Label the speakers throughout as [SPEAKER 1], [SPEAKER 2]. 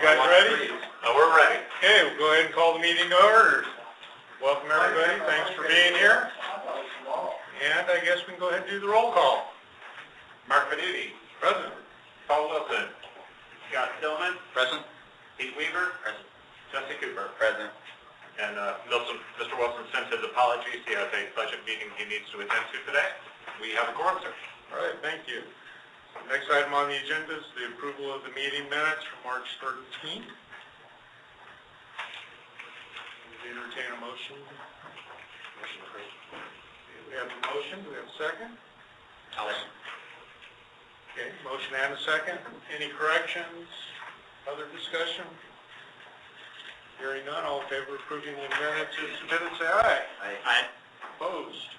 [SPEAKER 1] guys ready?
[SPEAKER 2] We're ready.
[SPEAKER 1] Okay, we'll go ahead and call the meeting to order. Welcome everybody, thanks for being here. And I guess we can go ahead and do the roll call.
[SPEAKER 2] Mark Venuti.
[SPEAKER 1] Present.
[SPEAKER 2] Paul Wilson.
[SPEAKER 3] Scott Stillman.
[SPEAKER 2] Present.
[SPEAKER 3] Pete Weaver.
[SPEAKER 2] Present.
[SPEAKER 3] Jesse Cooper.
[SPEAKER 2] Present.
[SPEAKER 3] And Mr. Wilson sent his apologies. He has a budget meeting he needs to attend to today. We have a quorum, sir.
[SPEAKER 1] All right, thank you. Next item on the agenda is the approval of the meeting minutes from March 13th. Would you entertain a motion?
[SPEAKER 2] Motion approved.
[SPEAKER 1] We have a motion. Do we have a second?
[SPEAKER 2] I'll listen.
[SPEAKER 1] Okay, motion and a second. Any corrections? Other discussion? Hearing none, all in favor of approving the minutes as submitted, say aye.
[SPEAKER 2] Aye.
[SPEAKER 1] Opposed?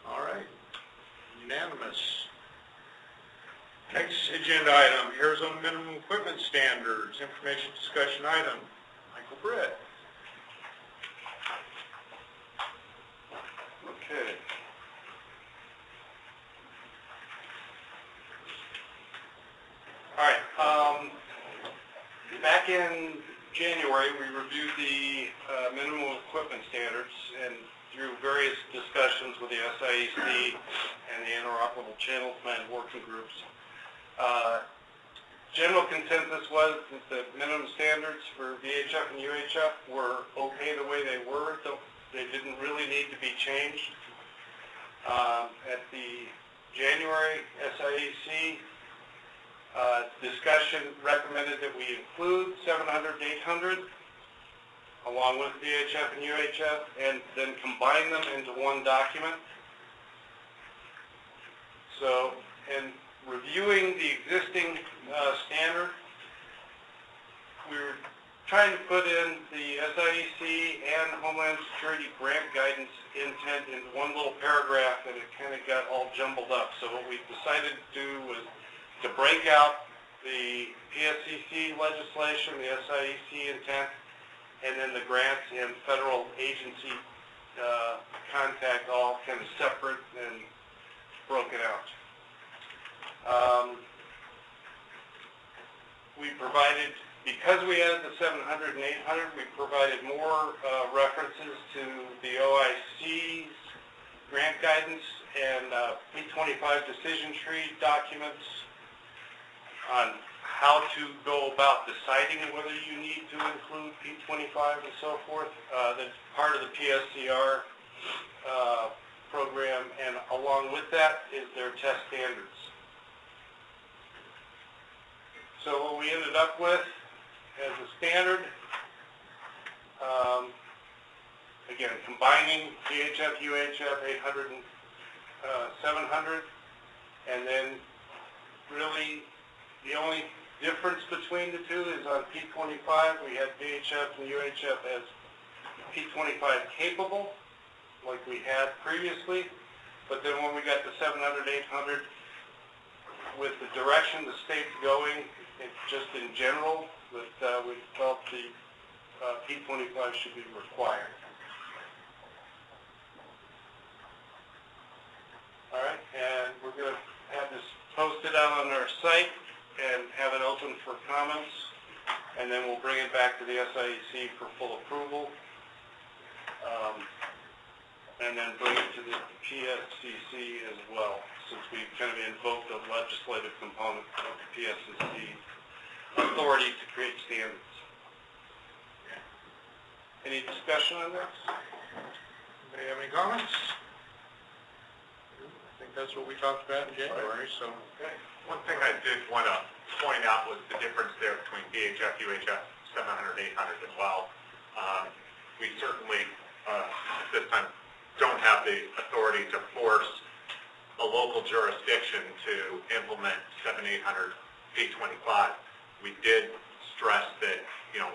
[SPEAKER 1] All right. Unanimous. Next agenda item, Arizona Minimum Equipment Standards, information discussion item. Michael Britt.
[SPEAKER 4] Okay. All right. Back in January, we reviewed the minimum equipment standards and through various discussions with the SIEC and the Interoperable Channel Plan working groups. General consensus was that the minimum standards for VHF and UHF were okay the way they were. They didn't really need to be changed. At the January SIEC discussion recommended that we include 700 to 800 along with VHF and UHF and then combine them into one document. So, in reviewing the existing standard, we were trying to put in the SIEC and Homeland Security grant guidance intent in one little paragraph, and it kind of got all jumbled up. So what we decided to do was to break out the PSCC legislation, the SIEC intent, and then the grants and federal agency contact all kind of separate and broken out. We provided, because we added the 700 and 800, we provided more references to the OIC's grant guidance and P25 decision tree documents on how to go about deciding whether you need to include P25 and so forth. That's part of the PSCR program, and along with that is their test standards. So what we ended up with as a standard, again, combining VHF, UHF, 800 and 700, and then really the only difference between the two is on P25, we had VHF and UHF as P25 capable, like we had previously, but then when we got to 700, 800, with the direction the state's going, just in general, that we felt the P25 should be required. All right, and we're going to have this posted out on our site and have it open for comments, and then we'll bring it back to the SIEC for full approval, and then bring it to the PSCC as well, since we've kind of invoked the legislative component of the PSCC authority to create standards. Any discussion on this?
[SPEAKER 1] Anybody have any comments? I think that's what we talked about in January, so.
[SPEAKER 3] Okay. One thing I did want to point out was the difference there between VHF, UHF, 700, 800 as well. We certainly, at this time, don't have the authority to force a local jurisdiction to implement 700, 800, P25. We did stress that, you know,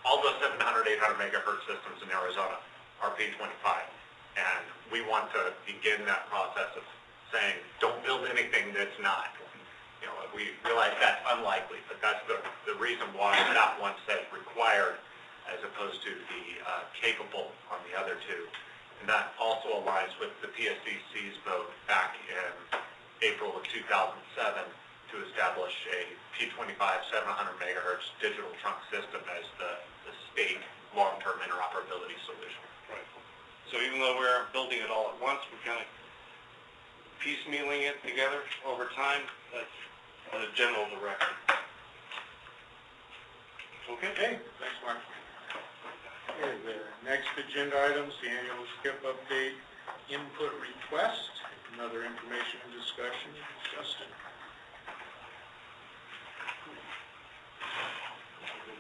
[SPEAKER 3] all the 700, 800 megahertz systems in Arizona are P25. And we want to begin that process of saying, don't build anything that's not. You know, we realize that's unlikely, but that's the reason why that one says required as opposed to the capable on the other two. And that also aligns with the PSCC's vote back in April of 2007 to establish a P25 700 megahertz digital trunk system as the state long-term interoperability solution.
[SPEAKER 4] Right. So even though we aren't building it all at once, we're kind of piecemealing it together over time. That's the general direction. Okay.
[SPEAKER 1] Okay, thanks, Mark. Okay, the next agenda items, the annual SCIP update, input request, another information and discussion. Justin.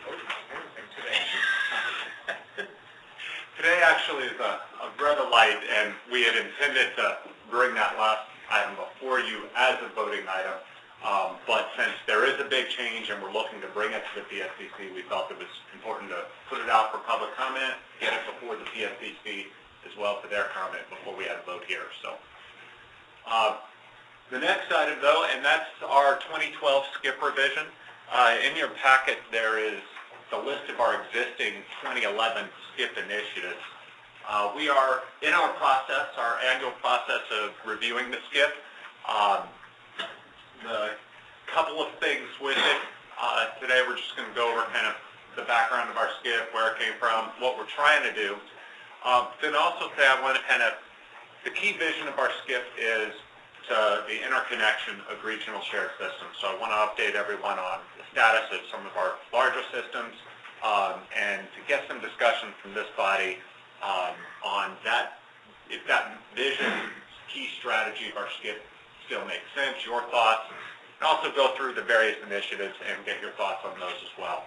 [SPEAKER 1] Anything today?
[SPEAKER 3] Today actually is a rather light, and we had intended to bring that last item before you as a voting item, but since there is a big change and we're looking to bring it to the PSCC, we felt it was important to put it out for public comment, get it before the PSCC as well for their comment before we had a vote here. So the next item though, and that's our 2012 SCIP revision. In your packet there is the list of our existing 2011 SCIP initiatives. We are in our process, our annual process of reviewing the SCIP. The couple of things with it, today we're just going to go over kind of the background of our SCIP, where it came from, what we're trying to do. Then also say I want to kind of, the key vision of our SCIP is the interconnection of regional shared systems. So I want to update everyone on the status of some of our larger systems and to get some discussion from this body on that, if that vision, key strategy of our SCIP still makes sense, your thoughts, and also go through the various initiatives and get your thoughts on those as well.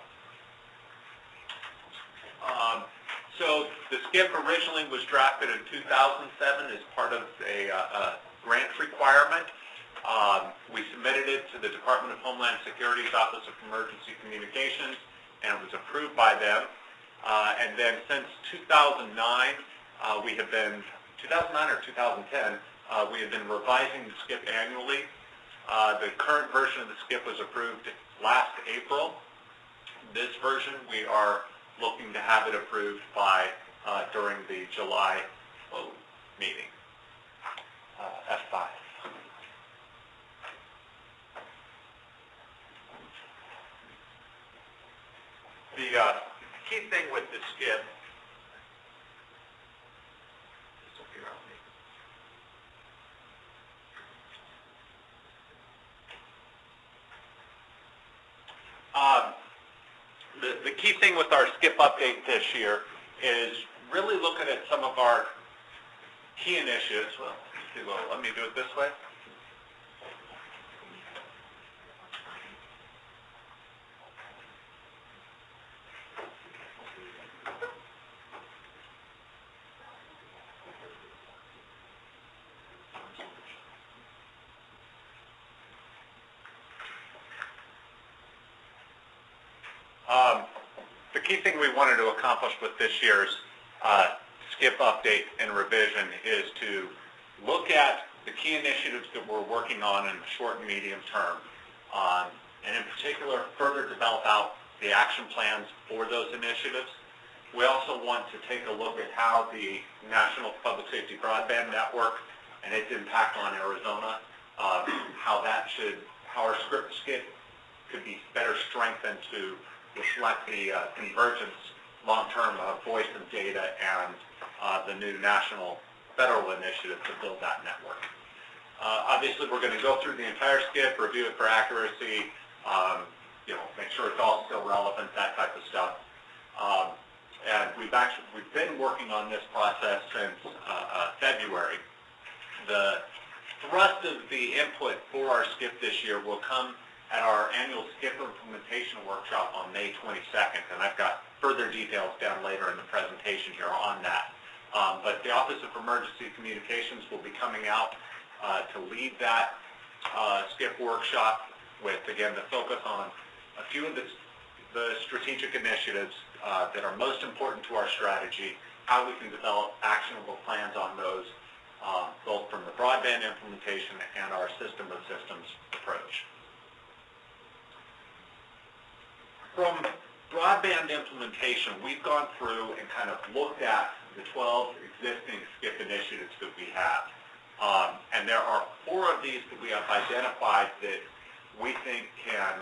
[SPEAKER 3] So the SCIP originally was drafted in 2007 as part of a grant requirement. We submitted it to the Department of Homeland Security's Office of Emergency Communications, and it was approved by them. And then since 2009, we have been, 2009 or 2010, we have been revising the SCIP annually. The current version of the SCIP was approved last April. This version, we are looking to have it approved by during the July meeting, F5. The key thing with the SCIP, the key thing with our SCIP update this year is really looking at some of our key initiatives. Well, let me do it this way. The key thing we wanted to accomplish with this year's SCIP update and revision is to look at the key initiatives that we're working on in the short and medium term, and in particular further develop out the action plans for those initiatives. We also want to take a look at how the National Public Safety Broadband Network and its impact on Arizona, how our SCIP could be better strengthened to reflect the convergence long-term of voice and data and the new national federal initiative to build that network. Obviously, we're going to go through the entire SCIP, review it for accuracy, make sure it's all still relevant, that type of stuff. And we've been working on this process since February. The thrust of the input for our SCIP this year will come at our annual SCIP implementation workshop on May 22nd, and I've got further details down later in the presentation here on that. But the Office of Emergency Communications will be coming out to lead that SCIP workshop with, again, the focus on a few of the strategic initiatives that are most important to our strategy, how we can develop actionable plans on those, both from the broadband implementation and our system of systems approach. From broadband implementation, we've gone through and kind of looked at the 12 existing SCIP initiatives that we have. And there are 4 of these that we have identified that we think can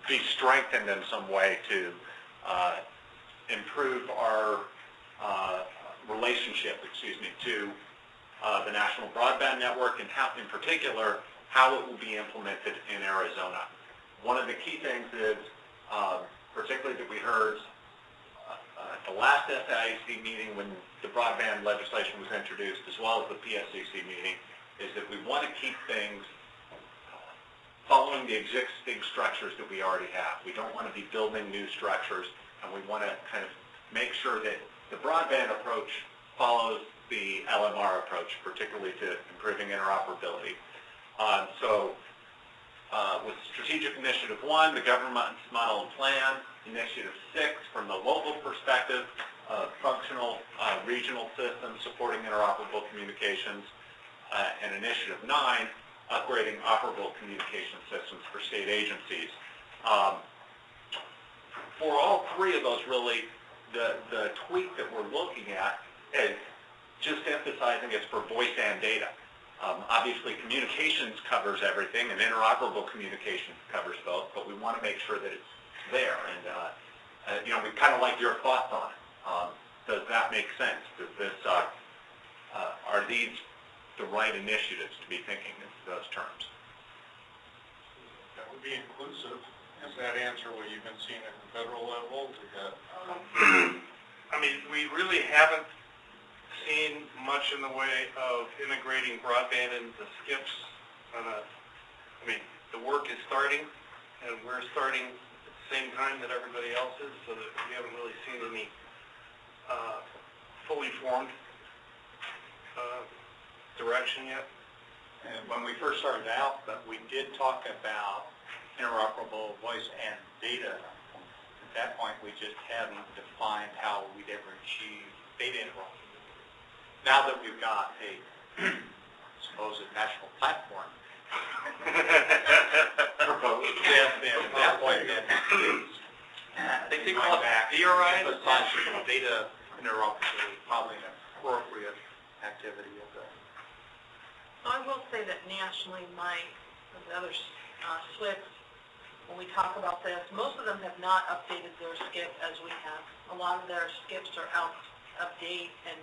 [SPEAKER 3] be strengthened in some way to improve our relationship, to the National Broadband Network, and how, in particular, how it will be implemented in Arizona. One of the key things is, particularly that we heard at the last SIEC meeting when the broadband legislation was introduced, as well as the PSCC meeting, is that we want to keep things following the existing structures that we already have. We don't want to be building new structures, and we want to kind of make sure that the broadband approach follows the LMR approach, particularly to improving interoperability. With Strategic Initiative 1, the government's model and plan, Initiative 6, from the local perspective, functional regional systems supporting interoperable communications, and Initiative 9, upgrading operable communication systems for state agencies. For all three of those, really, the tweak that we're looking at is just emphasizing it's for voice and data. Obviously, communications covers everything, and interoperable communications covers both, but we want to make sure that it's there. And we kind of like your thoughts on it. Does that make sense? Does this, are these the right initiatives to be thinking in those terms?
[SPEAKER 1] That would be inclusive. Does that answer what you've been seeing at the federal level?
[SPEAKER 4] I mean, we really haven't seen much in the way of integrating broadband into the SCIPs. The work is starting, and we're starting at the same time that everybody else is, so that we haven't really seen any fully formed direction yet.
[SPEAKER 5] And when we first started out, but we did talk about interoperable voice and data. At that point, we just hadn't defined how we'd ever achieve data interoperability. Now that we've got a supposed national platform, then at that point, they call it DRI, but data interoperability, probably an appropriate activity of the.
[SPEAKER 6] I will say that nationally, the other SWIFs, when we talk about this, most of them have not updated their SCIP as we have. A lot of their SCIPs are out of date, and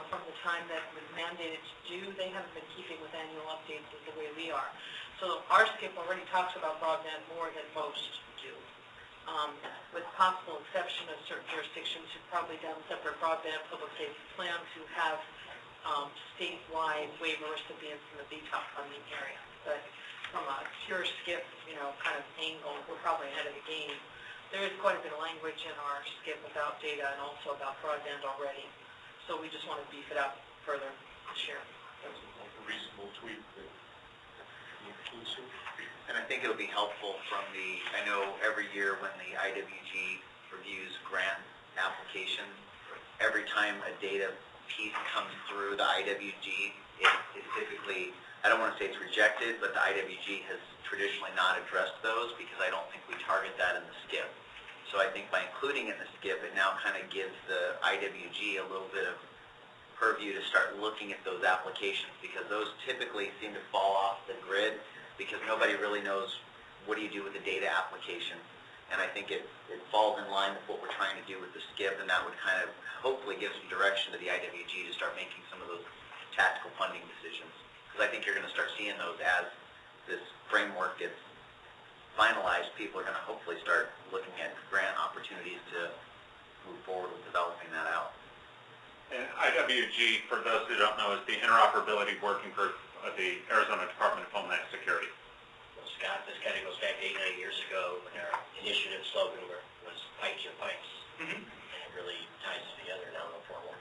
[SPEAKER 6] from the time that it was mandated to do, they haven't been keeping with annual updates as the way we are. So our SCIP already talks about broadband more than most do. With possible exception of certain jurisdictions who probably done separate broadband public safety plans who have statewide waiver recipients in the VTOP funding area. But from a pure SCIP, kind of angle, we're probably ahead of the game. There is quite a bit of language in our SCIP about data and also about broadband already. So we just want to beef it up further this year.
[SPEAKER 1] That's like a reasonable tweak that be inclusive.
[SPEAKER 7] And I think it'll be helpful from I know every year when the IWG reviews grant applications, every time a data piece comes through the IWG, it typically, I don't want to say it's rejected, but the IWG has traditionally not addressed those because I don't think we target that in the SCIP. So I think by including it in the SCIP, it now kind of gives the IWG a little bit of purview to start looking at those applications, because those typically seem to fall off the grid because nobody really knows what do you do with the data application. And I think it falls in line with what we're trying to do with the SCIP, and that would kind of hopefully give some direction to the IWG to start making some of those tactical funding decisions. Because I think you're going to start seeing those as this framework gets finalized. People are going to hopefully start looking at grant opportunities to move forward with developing that out.
[SPEAKER 3] And IWG, for those who don't know, is the Interoperability Working Group of the Arizona Department of Homeland Security.
[SPEAKER 2] Well, Scott, this kind of goes back 8 or 9 years ago when our initiative slogan was Pipes and Pipes. And it really ties us together now, no formal.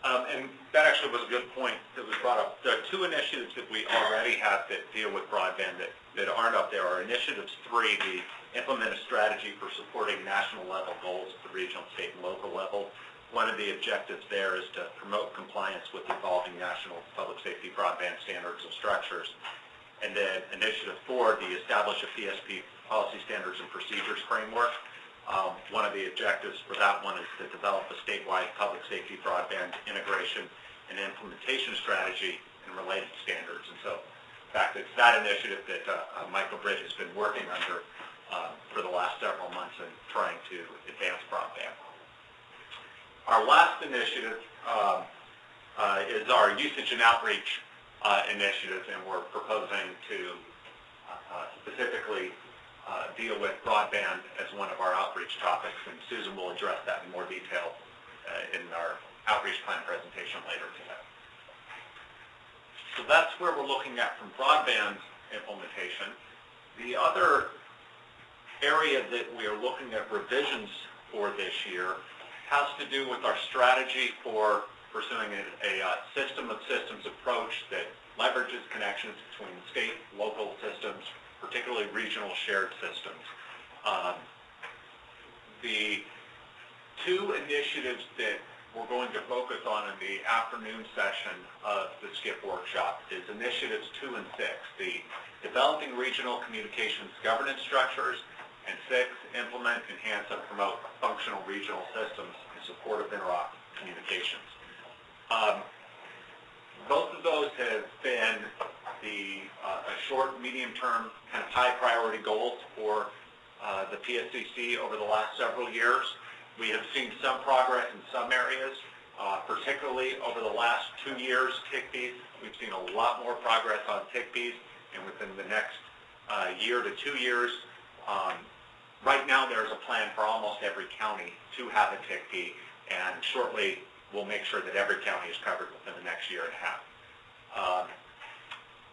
[SPEAKER 3] And that actually was a good point that was brought up. There are 2 initiatives that we already have that deal with broadband that aren't up there. Are Initiatives 3, the implement a strategy for supporting national level goals at the regional, state, and local level. One of the objectives there is to promote compliance with evolving national public safety broadband standards and structures. And then Initiative 4, the establish a PSP policy standards and procedures framework. One of the objectives for that one is to develop a statewide public safety broadband integration and implementation strategy and related standards. And so, in fact, it's that initiative that Michael Britt has been working under for the last several months in trying to advance broadband. Our last initiative is our usage and outreach initiative, and we're proposing to specifically deal with broadband as one of our outreach topics, and Susan will address that in more detail in our outreach plan presentation later today. So that's where we're looking at from broadband implementation. The other area that we are looking at revisions for this year has to do with our strategy for pursuing a system of systems approach that leverages connections between state, local systems, particularly regional shared systems. The two initiatives that we're going to focus on in the afternoon session of the SCIP workshop is initiatives 2 and 6, the developing regional communications governance structures, and 6, implement, enhance, and promote functional regional systems in support of interop communications. Both of those have been the short, medium-term, kind of high-priority goals for the PSCC over the last several years. We have seen some progress in some areas, particularly over the last 2 years, TICPs. We've seen a lot more progress on TICPs, and within the next year to 2 years, right now there's a plan for almost every county to have a TICP, and shortly we'll make sure that every county is covered within the next year and a half.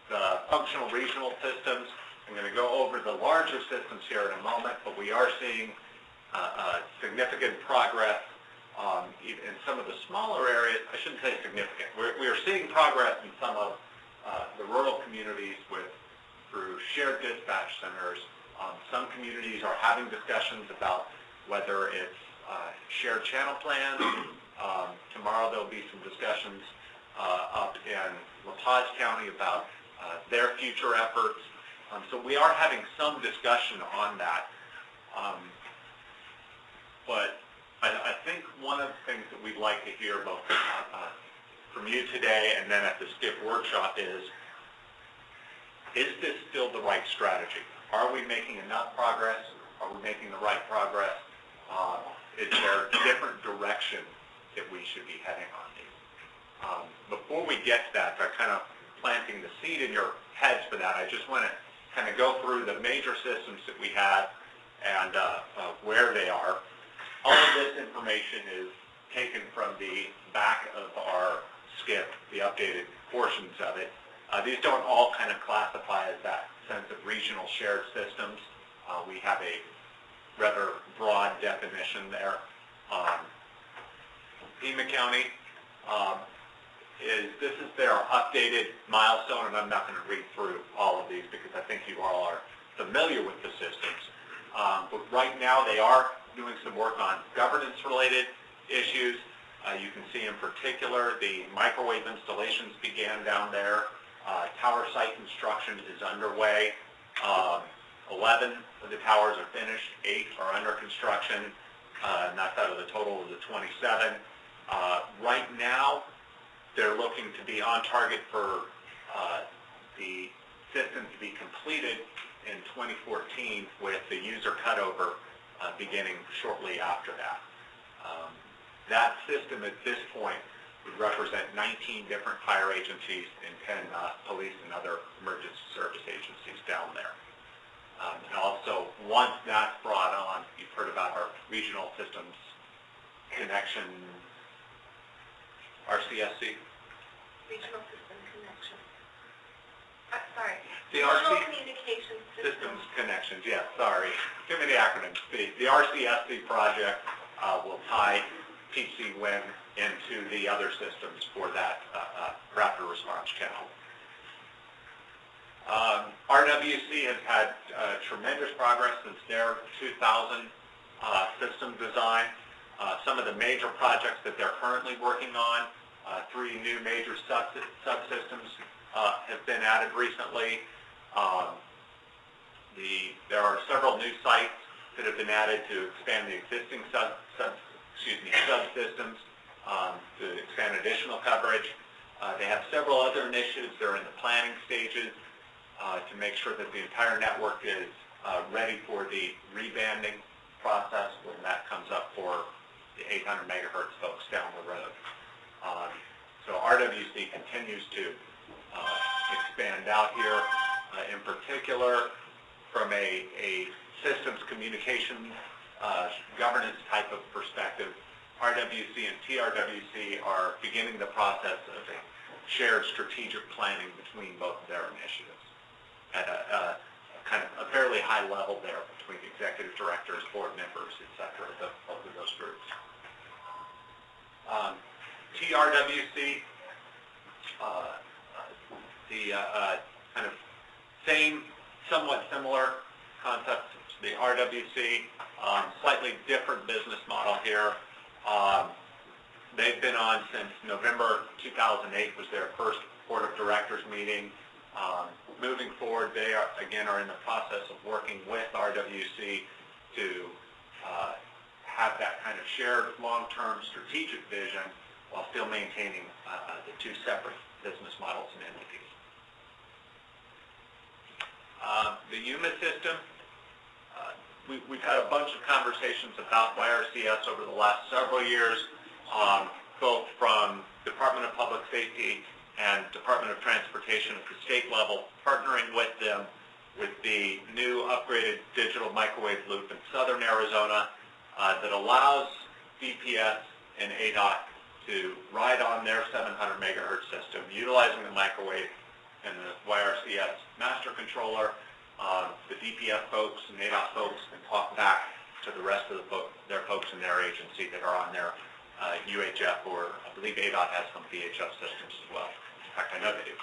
[SPEAKER 3] The functional regional systems, I'm going to go over the larger systems here in a moment, but we are seeing significant progress in some of the smaller areas. I shouldn't say significant. We are seeing progress in some of the rural communities through shared dispatch centers. Some communities are having discussions about whether it's shared channel plans. Tomorrow there'll be some discussions up in TOPAZ County about their future efforts. So we are having some discussion on that. But I think one of the things that we'd like to hear both from you today and then at the SCIP workshop is this still the right strategy? Are we making enough progress? Are we making the right progress? Is there a different direction that we should be heading on these? Before we get to that, kind of planting the seed in your heads for that, I just want to kind of go through the major systems that we have and where they are. All of this information is taken from the back of our SCIP, the updated portions of it. These don't all kind of classify as that sense of regional shared systems. We have a rather broad definition there. Pima County, this is their updated milestone, and I'm not going to read through all of these because I think you all are familiar with the systems. But right now they are doing some work on governance-related issues. You can see in particular the microwave installations began down there. Tower site construction is underway. 11 of the towers are finished, 8 are under construction, and that's out of the total of the 27. Right now, they're looking to be on target for the system to be completed in 2014 with the user cutover beginning shortly after that. That system at this point would represent 19 different fire agencies and 10 police and other emergency service agencies down there. And also, once that's brought on, you've heard about our regional systems connection, RCSC?
[SPEAKER 6] Regional System Connection. Sorry.
[SPEAKER 3] The
[SPEAKER 6] Regional Communication
[SPEAKER 3] Systems Connections, yes, sorry. Too many acronyms. The RCSC project will tie PC-WIN into the other systems for that rapid response channel. RWC has had tremendous progress since their 2000 system design. Some of the major projects that they're currently working on, 3 new major subsystems have been added recently. There are several new sites that have been added to expand the existing subsystems, to expand additional coverage.
[SPEAKER 5] They have several other initiatives that are in the planning stages to make sure that the entire network is ready for the rebanding process when that comes up for the 800 megahertz folks down the road. So RWC continues to expand out here. In particular, from a systems communication governance type of perspective, RWC and TRWC are beginning the process of a shared strategic planning between both of their initiatives at a kind of a fairly high level there between the executive directors, board members, et cetera, both of those groups. TRWC, the kind of same, somewhat similar concept to the RWC, slightly different business model here. They've been on since November 2008 was their first board of directors meeting. Moving forward, they are in the process of working with RWC to have that kind of shared long-term strategic vision while still maintaining the two separate business models and entities. The UMA system, we've had a bunch of conversations about YRCS over the last several years, both from Department of Public Safety and Department of Transportation at the state level, partnering with them with the new upgraded digital microwave loop in southern Arizona that allows DPS and ADOT to ride on their 700 megahertz system, utilizing the microwave and the YRCS master controller. The DPS folks and ADOT folks can talk back to the rest of their folks in their agency that are on their UHF, or I believe ADOT has some VHF systems as well. In fact, I know they do.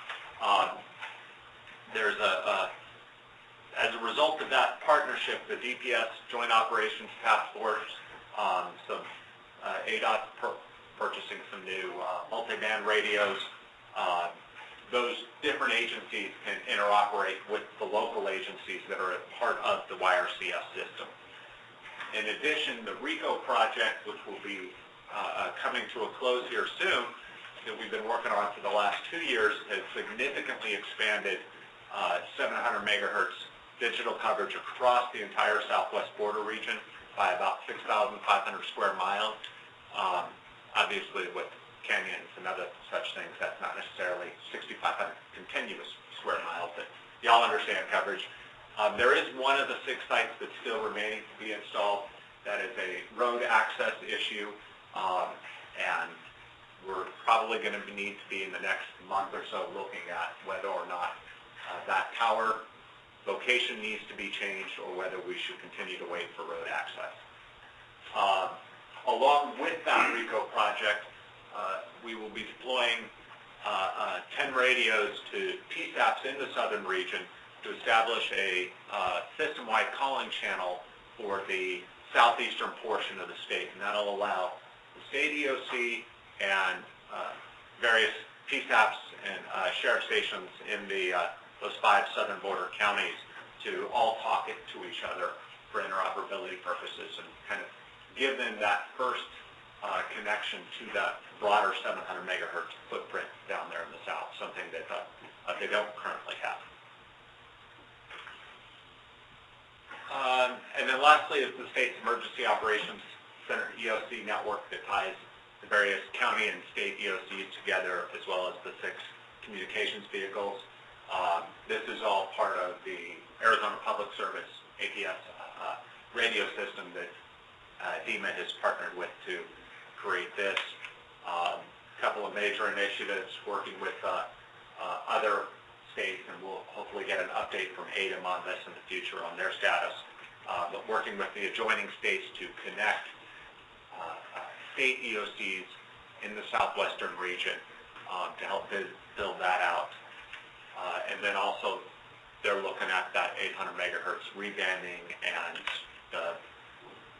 [SPEAKER 5] As a result of that partnership, the DPS Joint Operations Task Force, ADOT purchasing some new multi-band radios. Those different agencies can interoperate with the local agencies that are a part of the YRCS system. In addition, the RICO project, which will be coming to a close here soon, that we've been working on for the last 2 years, has significantly expanded 700 megahertz digital coverage across the entire southwest border region by about 6,500 square miles. Obviously, with canyons and other such things, that's not necessarily 6,500 continuous square miles, but y'all understand coverage. There is one of the 6 sites that's still remaining to be installed. That is a road access issue, and we're probably going to need to be in the next month or so looking at whether or not that tower location needs to be changed or whether we should continue to wait for road access. Along with that RICO project, we will be deploying 10 radios to PSAPs in the southern region to establish a system-wide calling channel for the southeastern portion of the state, and that'll allow the state EOC and various PSAPs and sheriff stations in those 5 southern border counties to all talk it to each other for interoperability purposes and kind of give them that first connection to that broader 700 megahertz footprint down there in the south, something that they don't currently have. And then lastly is the state's Emergency Operations Center EOC network that ties the various county and state EOCs together, as well as the 6 communications vehicles. This is all part of the Arizona Public Service APS radio system that DEMA has partnered with to create this. A couple of major initiatives working with other states, and we'll hopefully get an update from ADEM on this in the future on their status, but working with the adjoining states to connect state EOCs in the southwestern region to help build that out. And then also they're looking at that 800 megahertz rebanding and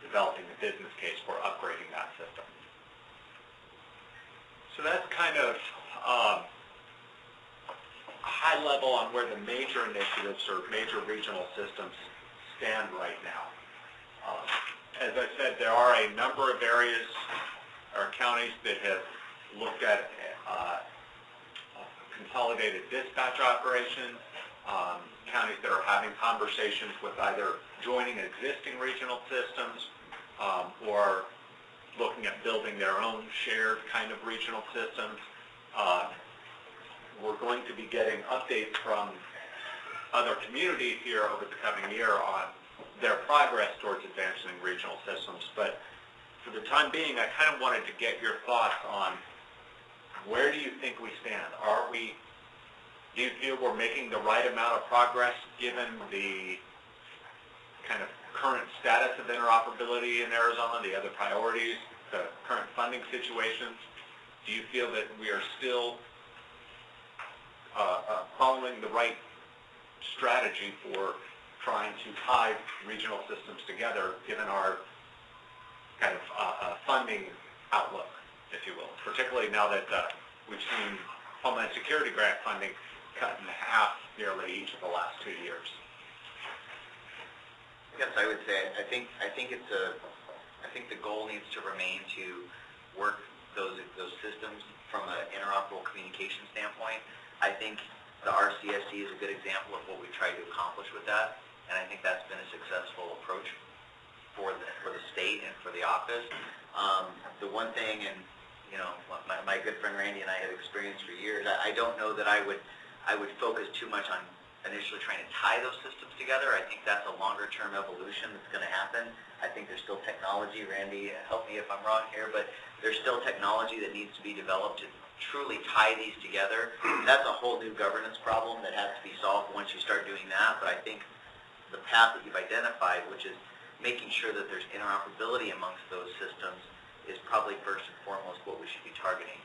[SPEAKER 5] developing a business case for upgrading that system. So that's kind of high level on where the major initiatives or major regional systems stand right now. As I said, there are a number of areas or counties that have looked at
[SPEAKER 3] consolidated dispatch operations, counties that are having conversations with either joining existing regional systems or looking at building their own shared kind of regional systems. We're going to be getting updates from other communities here over the coming year on their progress towards advancing regional systems. But for the time being, I kind of wanted to get your thoughts on where do you think we stand? Do you feel we're making the right amount of progress given the kind of current status of interoperability in Arizona, the other priorities, the current funding situations? Do you feel that we are still following the right strategy for trying to tie regional systems together given our kind of funding outlook, if you will, particularly now that we've seen Homeland Security grant funding cut in half nearly each of the last 2 years?
[SPEAKER 7] Yes, I would say I think the goal needs to remain to work those systems from an interoperable communication standpoint. I think the RCSC is a good example of what we've tried to accomplish with that, and I think that's been a successful approach for the state and for the office. The one thing, and you know, my good friend Randy and I have experienced for years, I don't know that I would focus too much on initially trying to tie those systems together. I think that's a longer-term evolution that's going to happen. I think there's still technology, Randy, help me if I'm wrong here, but there's still technology that needs to be developed to truly tie these together. That's a whole new governance problem that has to be solved once you start doing that, but I think the path that you've identified, which is making sure that there's interoperability amongst those systems, is probably first and foremost what we should be targeting,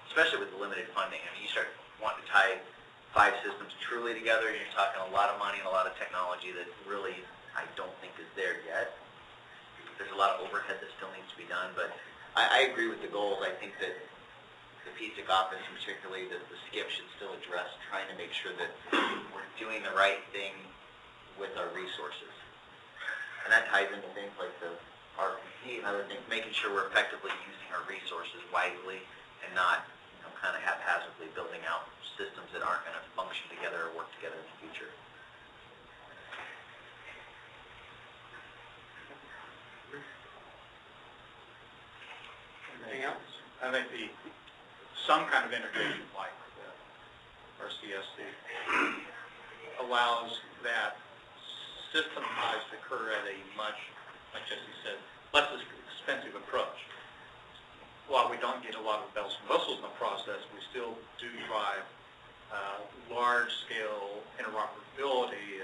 [SPEAKER 7] especially with the limited funding. I mean, you start wanting to tie 5 systems truly together, and you're talking a lot of money and a lot of technology that really I don't think is there yet. There's a lot of overhead that still needs to be done, but I agree with the goals. I think that the PSIC office, and particularly the SCIP, should still address trying to make sure that we're doing the right thing with our resources. And that ties into things like the RPP and other things, making sure we're effectively using our resources wisely and not, you know, kind of haphazardly building out systems that aren't going to function together or work together in the future.
[SPEAKER 1] Anything else?
[SPEAKER 5] I think some kind of integration like RCSC allows that system ties to occur at a much, like Jesse said, less expensive approach. While we don't get a lot of bells and whistles in the process, we still do drive large-scale interoperability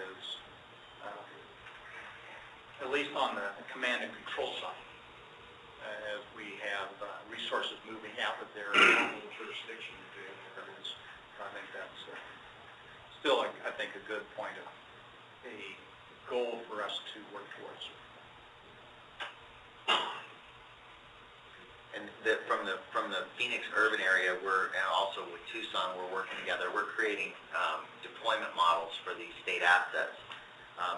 [SPEAKER 5] at least on the command and control side, as we have resources moving out of their normal jurisdiction to areas. I think that's still, I think, a good point of a goal for us to work towards.
[SPEAKER 7] And from the Phoenix urban area, and also with Tucson, we're working together. We're creating deployment models for these state assets,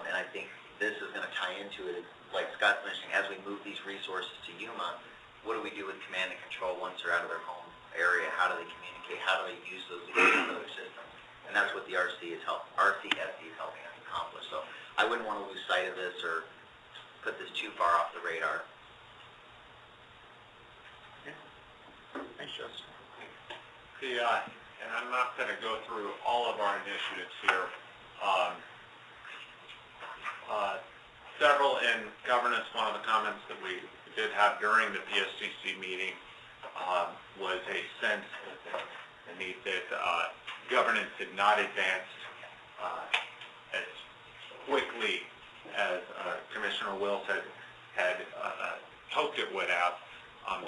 [SPEAKER 7] and I think this is going to tie into it. Like Scott's mentioning, as we move these resources to Yuma, what do we do with command and control once they're out of their home area? How do they communicate? How do they use those against other systems? And that's what the RCSC is helping us accomplish. So I wouldn't want to lose sight of this or put this too far off the radar.
[SPEAKER 1] Thanks, Justin.
[SPEAKER 3] And I'm not going to go through all of our initiatives here. Several in governance, one of the comments that we did have during the PSCC meeting was a sense that the need that governance did not advance as quickly as Commissioner Wills had hoped it would have.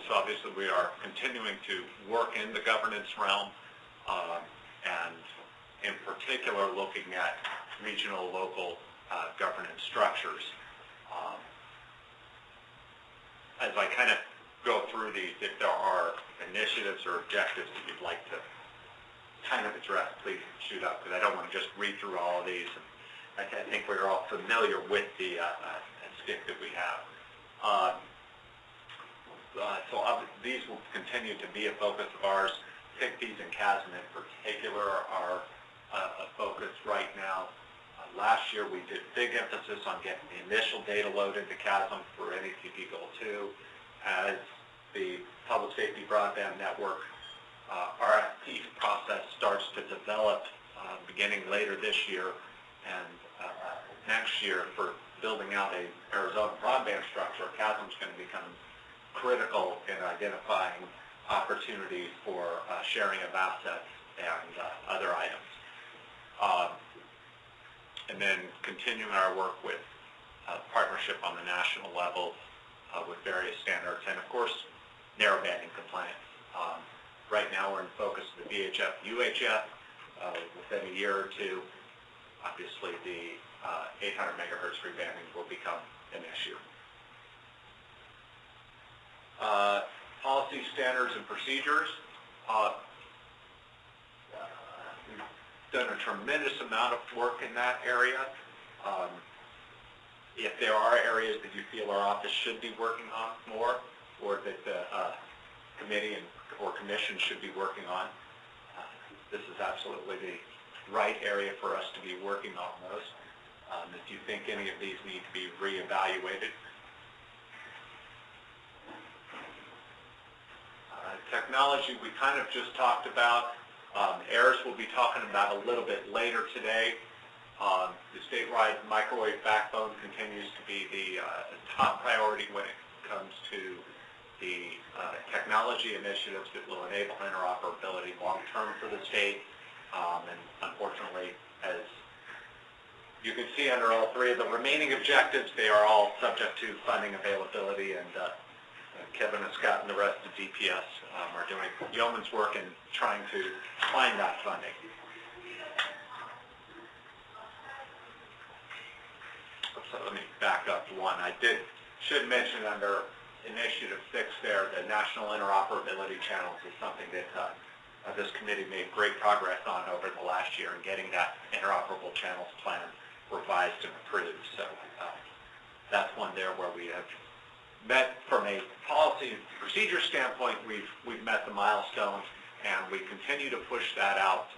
[SPEAKER 3] So obviously we are continuing to work in the governance realm and in particular looking at regional, local governance structures. As I kind of go through these, if there are initiatives or objectives that you'd like to kind of address, please shoot up, because I don't want to just read through all of these. I think we're all familiar with the SCIP that we have. So these will continue to be a focus of ours. Pick these and
[SPEAKER 5] CASM in particular are a focus right now. Last year we did big emphasis on getting the initial data load into CASM for NECP Goal 2. As the Public Safety Broadband Network RFP process starts to develop beginning later this year and next year for building out a Arizona broadband structure, CASM is going to become critical in identifying opportunities for sharing of assets and other items. And then continuing our work with partnership on the national level with various standards, and of course, narrowbanding compliance. Right now we're in focus of the VHF, UHF. Within a year or two, obviously the 800 megahertz rebanding will become an issue. Policy, standards, and procedures. We've done a tremendous amount of work in that area. If there are areas that you feel our office should be working on more, or that the committee or commission should be working on, this is absolutely the right area for us to be working on most. If you think any of these need to be reevaluated. Technology we kind of just talked about. AIRS we'll be talking about a little bit later today. The statewide microwave backbone continues to be the top priority when it comes to the technology initiatives that will enable interoperability long-term for the state. And unfortunately, as you can see under all three of the remaining objectives, they are all subject to funding availability, and Kevin and Scott and the rest of DPS are doing yeoman's work in trying to find that funding. So let me back up one. I should mention under Initiative 6 there, the National Interoperability Channels is something that this committee made great progress on over the last year in getting that interoperable channels plan revised and approved. So that's one there where we have met from a policy and procedure standpoint. We've met the milestone, and we continue to push that out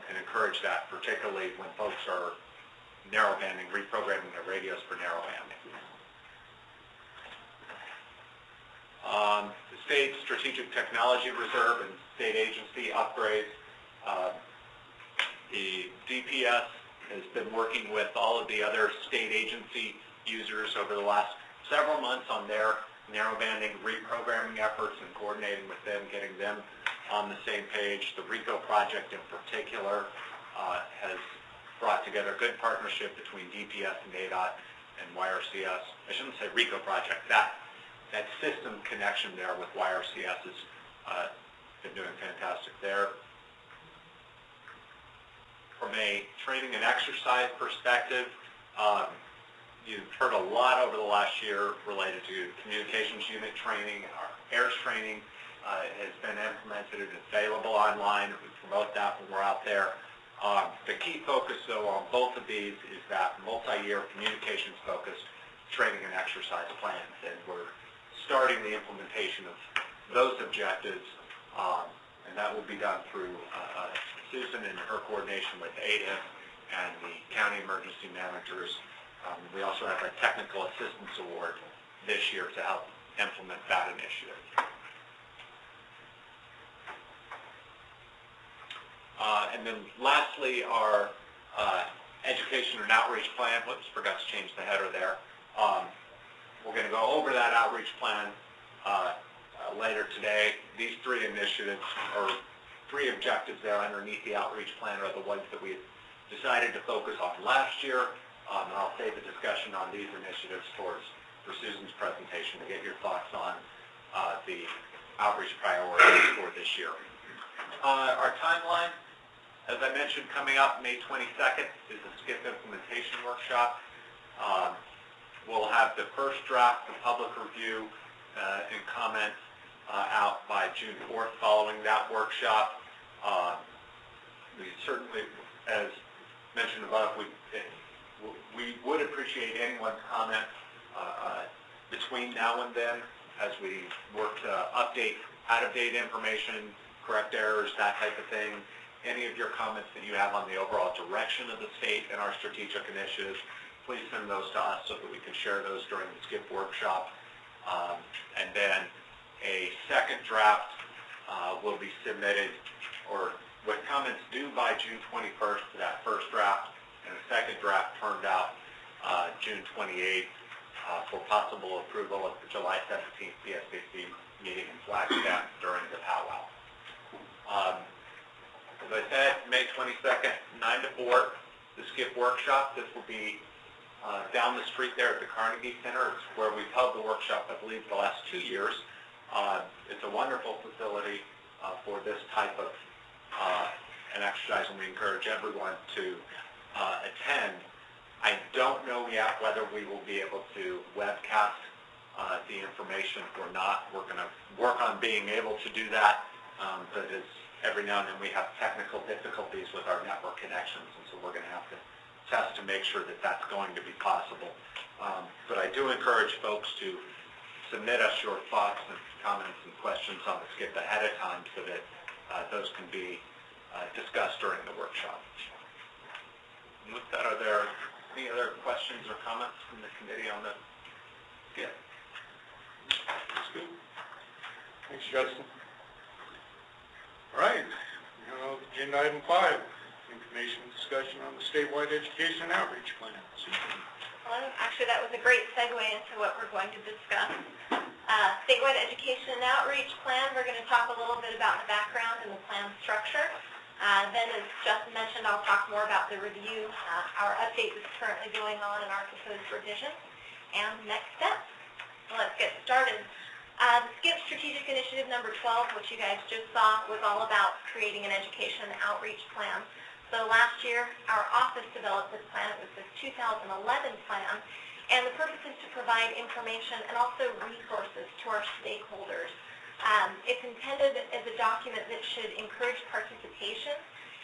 [SPEAKER 5] and encourage that, particularly when folks are narrowbanding, reprogramming their radios for narrowbanding. The State Strategic Technology Reserve and state agency upgrades. The DPS has been working with all of the other state agency users over the last several months on their narrowbanding reprogramming efforts and coordinating with them, getting them on the same page. The RICO project in particular has brought together a good partnership between DPS and ADOT and YRCS. I shouldn't say RICO project, that system connection there with YRCS has been doing fantastic there. From a training and exercise perspective, you've heard a lot over the last year related to communications unit training. Our AIRS training has been implemented and is available online. We promote that when we're out there. The key focus, though, on both of these is that multi-year communications-focused training and exercise plans, and we're starting the implementation of those objectives, and that will be done through Susan and her coordination with ADIM and the county emergency managers. We also have a technical assistance award this year to help implement that initiative. And then lastly, our education and outreach plan. Whoops, forgot to change the header there. We're going to go over that outreach plan later today. These three initiatives, or three objectives there underneath the outreach plan, are the ones that we decided to focus on last year. And I'll save the discussion on these initiatives for Susan's presentation to get your thoughts on the outreach priorities for this year. Our timeline, as I mentioned, coming up May 22nd is the SCIP implementation workshop. We'll have the first draft of public review and comment out by June 4th following that workshop. We certainly, as mentioned above, we would appreciate anyone's comment between now and then as we work to update out-of-date information
[SPEAKER 8] correct errors, that type of thing. Any of your comments that you have on the overall direction of the state and our strategic initiatives, please send those to us so that we can share those during the SCIP workshop. And then a second draft will be submitted, or with comments due by June 21st to that first draft, and a second draft turned out June 28th for possible approval at the July 17th SIEC meeting in Flagstaff during the powwow. As I said, May 22nd, 9 to 4, the SCIP workshop. This will be down the street there at the Carnegie Center. It's where we've held the workshop, I believe, the last 2 years. It's a wonderful facility for this type of an exercise, and we encourage everyone to attend. I don't know yet whether we will be able to webcast the information or not. We're going to work on being able to do that, but every now and then we have technical difficulties with our network connections, and so we're going to have to test to make sure that that's going to be possible. But I do encourage folks to submit us your thoughts and comments and questions on the SCIP ahead of time so that those can be discussed during the workshop. And with that, are there any other questions or comments from the committee on the SCIP?
[SPEAKER 1] That's good. Thanks, Justin. All right. Agenda item 5, information and discussion on the statewide education and outreach plan.
[SPEAKER 9] Well, actually, that was a great segue into what we're going to discuss. Statewide education and outreach plan, we're going to talk a little bit about the background and the plan structure. Then, as Justin mentioned, I'll talk more about the review, our update that's currently going on, and our proposed revisions, and next steps. So let's get started. The SCIP Strategic Initiative number 12, which you guys just saw, was all about creating an education and outreach plan. So last year, our office developed this plan. It was the 2011 plan, and the purpose is to provide information and also resources to our stakeholders. It's intended as a document that should encourage participation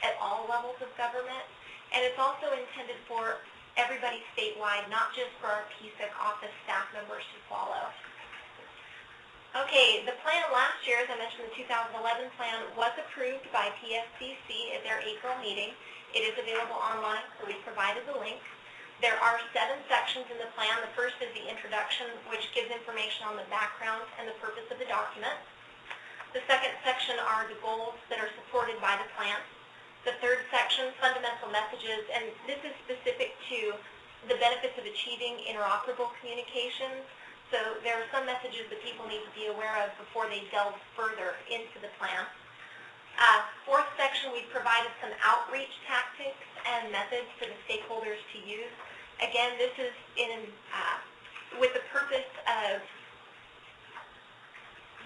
[SPEAKER 9] at all levels of government, and it's also intended for everybody statewide, not just for our PSIC office staff members to follow. Okay, the plan last year, as I mentioned, the 2011 plan was approved by PSCC at their April meeting. It is available online, so we provided the link. There are 7 sections in the plan. The first is the introduction, which gives information on the background and the purpose of the document. The second section are the goals that are supported by the plan. The third section, fundamental messages, and this is specific to the benefits of achieving interoperable communications. So there are some messages that people need to be aware of before they delve further into the plan. Fourth section, we've provided some outreach tactics and methods for the stakeholders to use. Again, this is with the purpose of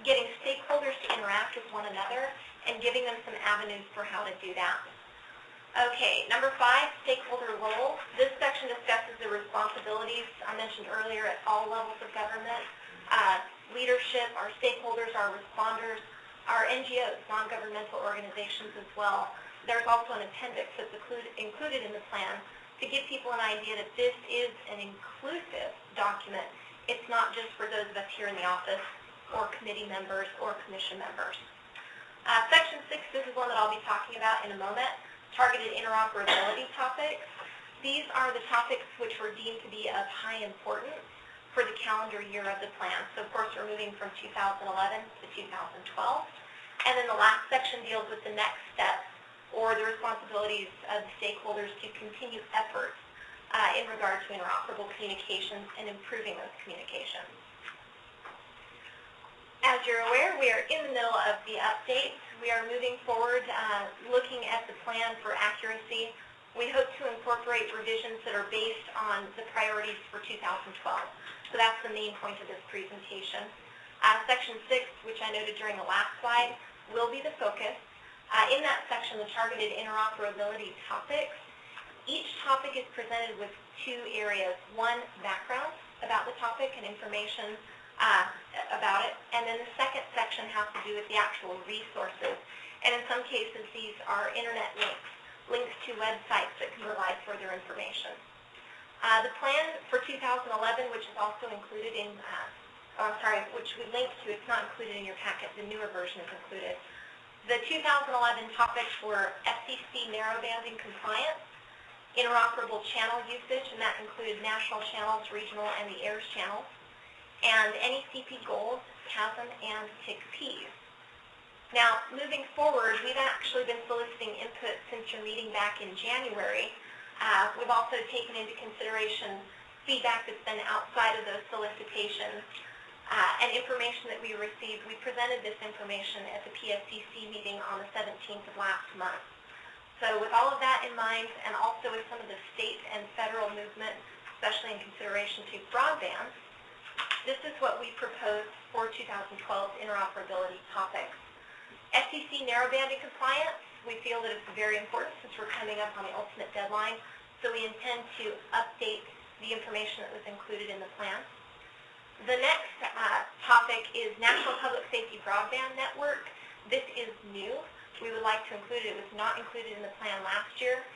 [SPEAKER 9] getting stakeholders to interact with one another and giving them some avenues for how to do that. Okay, number 5, stakeholder role. This section discusses the responsibilities I mentioned earlier at all levels of government. Leadership, our stakeholders, our responders, our NGOs, non-governmental organizations as well. There's also an appendix that's included in the plan to give people an idea that this is an inclusive document. It's not just for those of us here in the office or committee members or commission members. Section 6, this is one that I'll be talking about in a moment. Targeted interoperability topics. These are the topics which were deemed to be of high importance for the calendar year of the plan. So of course we're moving from 2011 to 2012. And then the last section deals with the next steps or the responsibilities of the stakeholders to continue efforts in regard to interoperable communications and improving those communications. As you're aware, we are in the middle of the update. We are moving forward, looking at the plan for accuracy. We hope to incorporate revisions that are based on the priorities for 2012. So that's the main point of this presentation. Section 6, which I noted during the last slide, will be the focus. In that section, the targeted interoperability topics. Each topic is presented with 2 areas. One, background about the topic and information about it, and then the second section has to do with the actual resources, and in some cases these are internet links to websites that can provide further information. The plan for 2011, which is also included in, which we linked to, it's not included in your packet, the newer version is included. The 2011 topics were FCC narrowbanding compliance, interoperable channel usage, and that included national channels, regional, and the AIRS channels, and NECP goals, CASM, and TIC-Ps. Now, moving forward, we've actually been soliciting input since your meeting back in January. We've also taken into consideration feedback that's been outside of those solicitations and information that we received. We presented this information at the PSCC meeting on the 17th of last month. So with all of that in mind, and also with some of the state and federal movement, especially in consideration to broadband, this is what we proposed for 2012 interoperability topics. FCC narrowbanding compliance, we feel that it's very important since we're coming up on the ultimate deadline, so we intend to update the information that was included in the plan. The next topic is National Public Safety Broadband Network. This is new. We would like to include it. It was not included in the plan last year.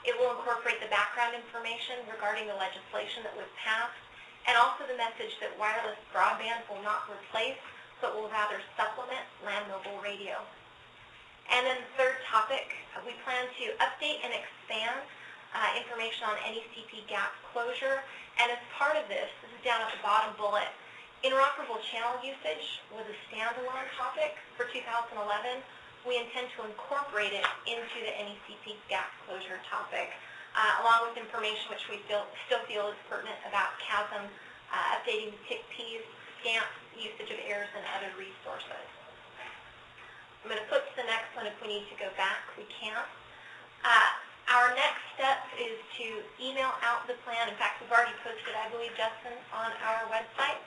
[SPEAKER 9] It will incorporate the background information regarding the legislation that was passed, and also the message that wireless broadband will not replace, but will rather supplement land mobile radio. And then the third topic, we plan to update and expand information on NECP gap closure. And as part of this, this is down at the bottom bullet, interoperable channel usage was a standalone topic for 2011. We intend to incorporate it into the NECP gap closure topic, along with information which we still feel is pertinent about CASM, updating the TIC-Ps, SCAMP, usage of AIRS, and other resources. I'm going to flip to the next one. If we need to go back, we can. Our next step is to email out the plan. In fact, we've already posted, I believe, Justin, on our website.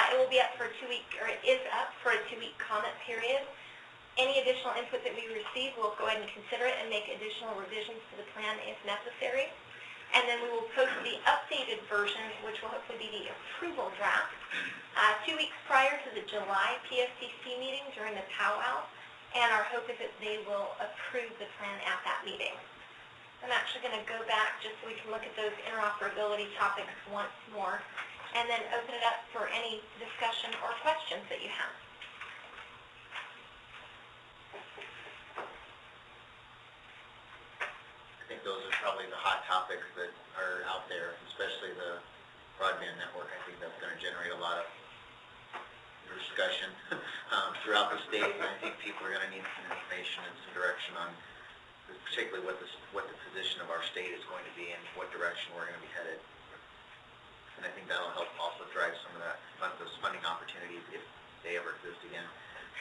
[SPEAKER 9] It will be up for a 2-week, or it is up for a 2-week comment period. Any additional input that we receive, we'll go ahead and consider it and make additional revisions to the plan if necessary. And then we will post the updated version, which will hopefully be the approval draft, 2 weeks prior to the July PSCC meeting during the powwow. And our hope is that they will approve the plan at that meeting. I'm actually going to go back just so we can look at those interoperability topics once more, and then open it up for any discussion or questions that you have.
[SPEAKER 7] I think those are probably the hot topics that are out there, especially the broadband network. I think that's going to generate a lot of discussion throughout the state, and I think people are going to need some information and some direction on particularly what the position of our state is going to be and what direction we're going to be headed. And I think that'll help also drive some of those funding opportunities, if they ever exist again,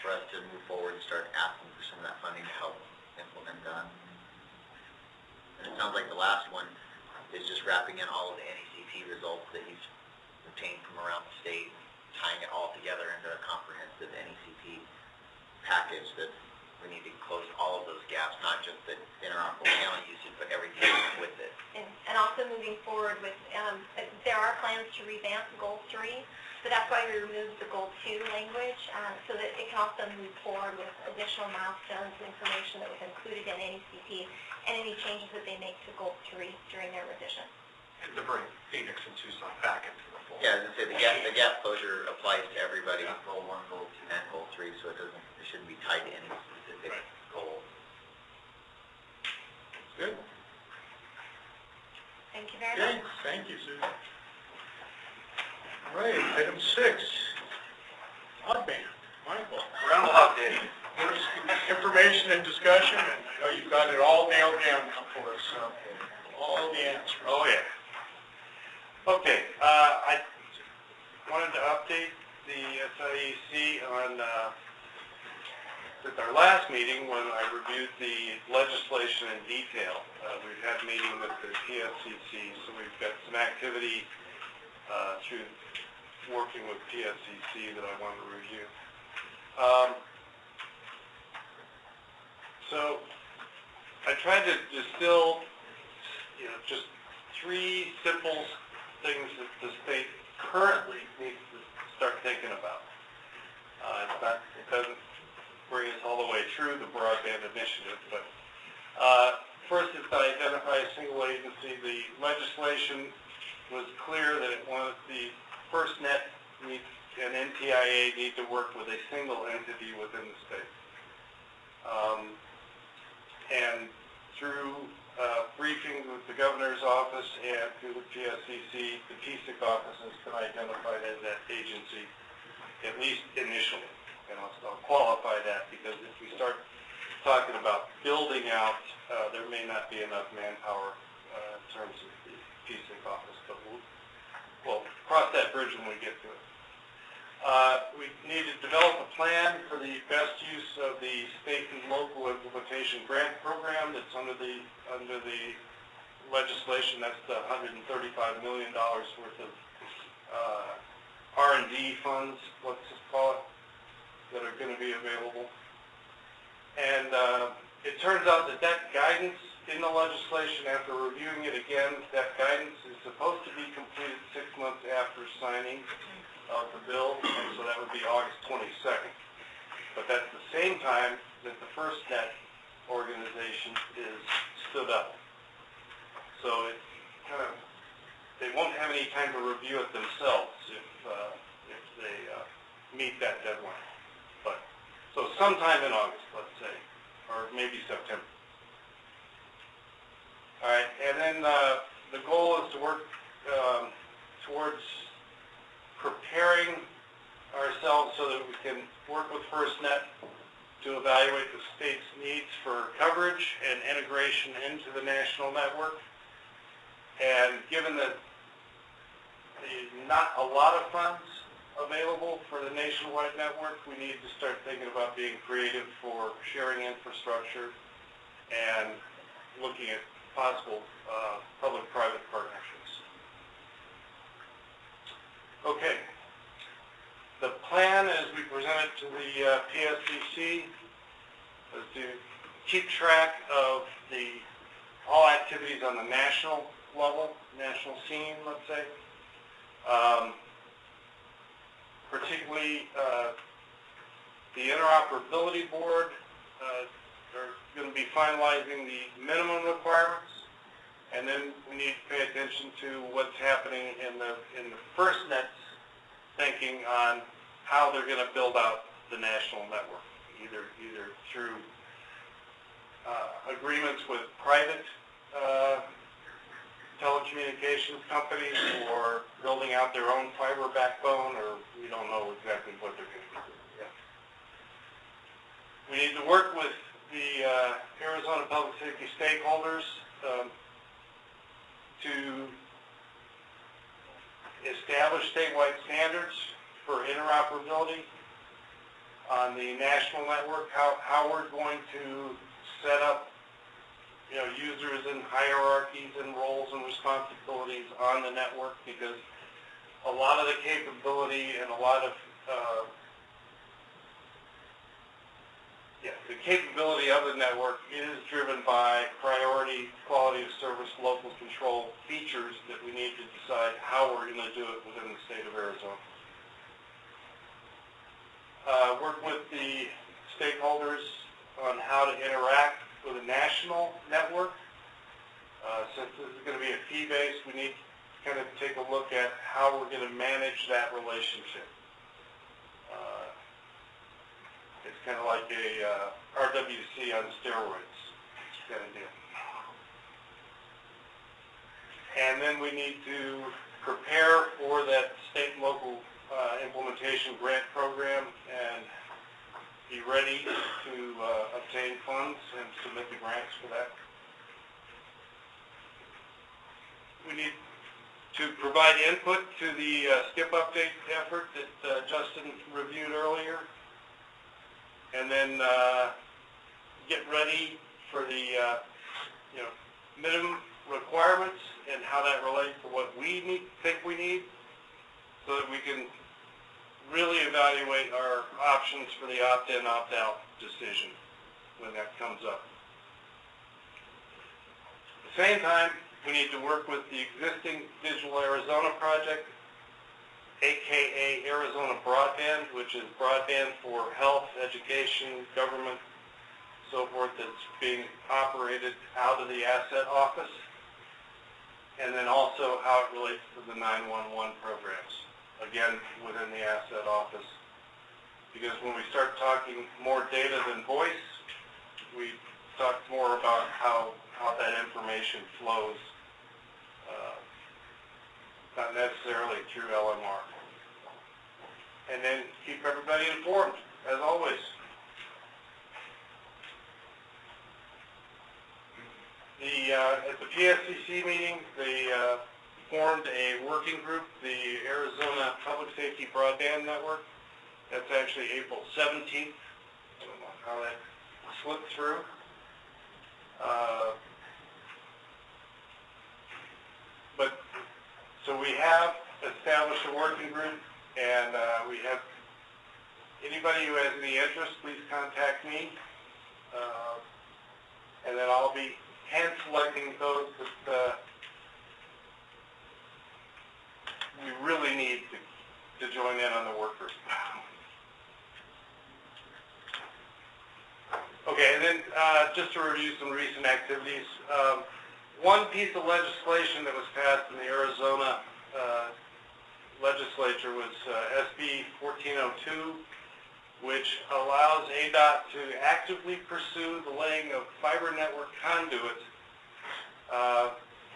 [SPEAKER 7] for us to move forward and start asking for some of that funding to help implement that. And it sounds like the last one is just wrapping in all of the NECP results that you've obtained from around the state, tying it all together into a comprehensive NECP package that we need to close all of those gaps, not just the interoperable channel usage, but everything with it.
[SPEAKER 9] And also moving forward with, there are plans to revamp Goal 3, so that's why we removed the Goal 2 language, so that it can also move forward with additional milestones and information that was included in NECP, and any changes that they make to Goal 3 during their revision.
[SPEAKER 3] And to bring Phoenix and Tucson back into the fold.
[SPEAKER 7] Yeah, as I say, the gap closure applies to everybody, Goal 1, Goal 2, and Goal 3, so it shouldn't be tied to any specific goal.
[SPEAKER 1] Good.
[SPEAKER 9] Thank you very
[SPEAKER 1] Okay,
[SPEAKER 9] much.
[SPEAKER 1] thank you, Susan. All right, item 6, broadband. Michael.
[SPEAKER 3] Groundhog Day.
[SPEAKER 1] First, information and discussion, and I know you've got it all nailed down for us, so all the answers.
[SPEAKER 4] Oh, yeah. Okay, I wanted to update the SIEC on, at our last meeting when I reviewed the legislation in detail. We've had a meeting with the PSCC, so we've got some activity through working with PSCC that I want to review. So I tried to distill, just 3 simple things that the state currently needs to start thinking about. It doesn't bring us all the way through the broadband initiative, but first is to identify a single agency. The legislation was clear that it wanted the FirstNet and NTIA need to work with a single entity within the state. And through briefing with the governor's office and through the PSCC, the TSIC office has been identified as that agency, at least initially. And I'll qualify that because if we start talking about building out, there may not be enough manpower in terms of the TSIC office, but we'll cross that bridge when we get to it. We need to develop a plan for the best use of the state and local implementation grant program that's under the legislation. That's the $135 million worth of R&D funds, let's just call it, that are going to be available. And it turns out that guidance in the legislation, after reviewing it again, that guidance is supposed to be completed 6 months after signing of the bill, and so that would be August 22nd. But that's the same time that the FirstNet organization is stood up. So it kind of, they won't have any time to review it themselves if they meet that deadline. But so sometime in August, let's say, or maybe September. All right, and then the goal is to work towards preparing ourselves so that we can work with FirstNet to evaluate the state's needs for coverage and integration into the national network. And given that there's not a lot of funds available for the nationwide network, we need to start thinking about being creative for sharing infrastructure and looking at possible public-private partnerships. Okay. The plan as we present it to the PSCC is to keep track of all activities on the national level, national scene, let's say. Particularly the Interoperability Board, they're going to be finalizing the minimum requirements, and then we need to pay attention to what's happening in the FirstNet's thinking on how they're going to build out the national network, either through agreements with private telecommunications companies or building out their own fiber backbone, or we don't know exactly what they're going to do yet. We need to work with the Arizona public safety stakeholders to establish statewide standards for interoperability on the national network, how we're going to set up users and hierarchies and roles and responsibilities on the network, because a lot of the capability and a lot of the capability of the network is driven by priority, quality of service, local control features that we need to decide how we're going to do it within the state of Arizona. Work with the stakeholders on how to interact with a national network. Since this is going to be a fee-based, we need to kind of take a look at how we're going to manage that relationship. It's kind of like a RWC on steroids kind of deal. And then we need to prepare for that state and local implementation grant program and be ready to obtain funds and submit the grants for that. We need to provide input to the SCIP update effort that Justin reviewed earlier, and then get ready for the minimum requirements and how that relates to what we think we need, so that we can really evaluate our options for the opt-in, opt-out decision when that comes up. At the same time, we need to work with the existing Digital Arizona project, aka Arizona Broadband, which is broadband for health, education, government, so forth, that's being operated out of the asset office, and then also how it relates to the 911 programs, again, within the asset office. Because when we start talking more data than voice, we talked more about how that information flows, not necessarily through LMR. And then keep everybody informed, as always. At the PSCC meeting, they formed a working group, the Arizona Public Safety Broadband Network. That's actually April 17th. I don't know how that slipped through. So we have established a working group, and we have anybody who has any interest, please contact me, and then I'll be hand-selecting those that we really need to join in on the work group. Okay, and then just to review some recent activities, one piece of legislation that was passed in the Arizona legislature was SB 1402, which allows ADOT to actively pursue the laying of fiber network conduits,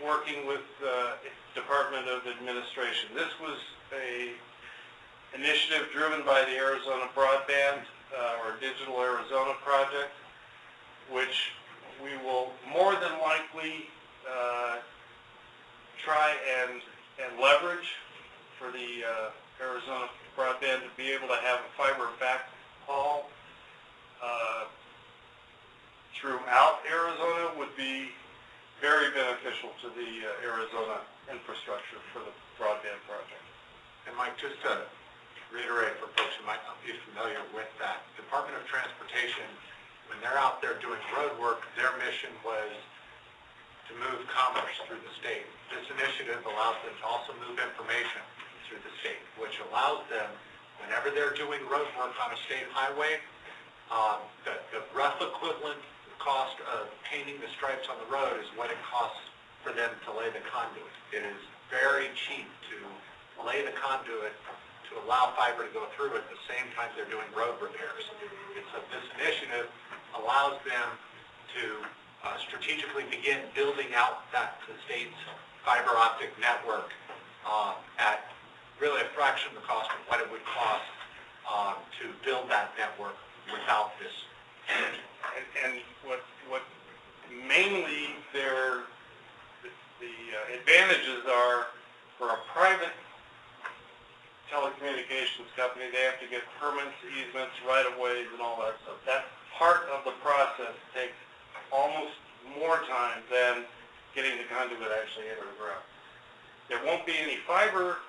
[SPEAKER 4] working with the Department of Administration. This was a initiative driven by the Arizona Broadband or Digital Arizona project, which we will more than likely try and leverage for the Arizona Broadband to be able to have a fiber backhaul throughout Arizona would be very beneficial to the Arizona infrastructure for the broadband project.
[SPEAKER 3] And Mike, just to reiterate for folks who might not be familiar with that, Department of Transportation, when they're out there doing road work, their mission was to move commerce through the state. This initiative allows them to also move information through the state, which allows them, whenever they're doing road work on a state highway, the rough equivalent cost of painting the stripes on the road is what it costs for them to lay the conduit. It is very cheap to lay the conduit to allow fiber to go through at the same time they're doing road repairs. And so this initiative allows them to strategically begin building out the state's fiber optic network at really a fraction of the cost of what it would cost to build that network without this.
[SPEAKER 4] And what mainly the advantages are for a private telecommunications company, they have to get permits, easements, right-of-ways, and all that stuff. That part of the process takes almost more time than getting the conduit actually into the ground. There won't be any fiber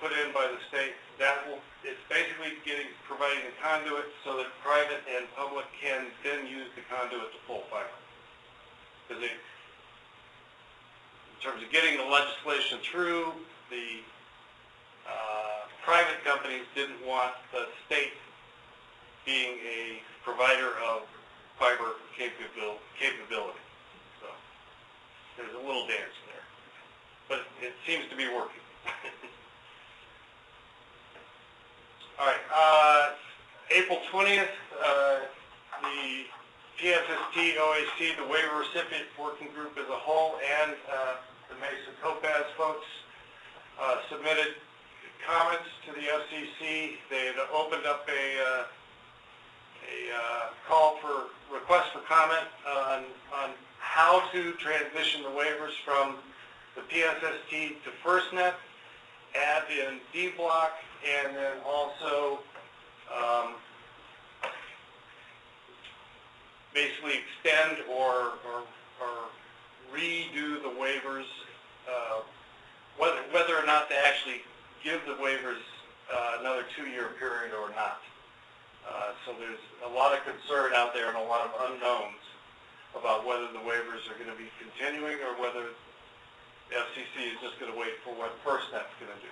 [SPEAKER 4] put in by the state. It's basically providing the conduit so that private and public can then use the conduit to pull fiber. Because in terms of getting the legislation through, the private companies didn't want the state being a provider of fiber capability. So there's a little dance there. But it seems to be working. All right, April 20th, the PSST, OAC, the waiver recipient working group as a whole, and the Mesa TOPAZ folks submitted comments to the FCC. They had opened up a call for request for comment on how to transition the waivers from the PSST to FirstNet, add in D block, and then also basically extend or redo the waivers, whether or not to actually give the waivers another 2-year period or not. So there's a lot of concern out there and a lot of unknowns about whether the waivers are going to be continuing or whether the FCC is just going to wait for what FirstNet's going to do.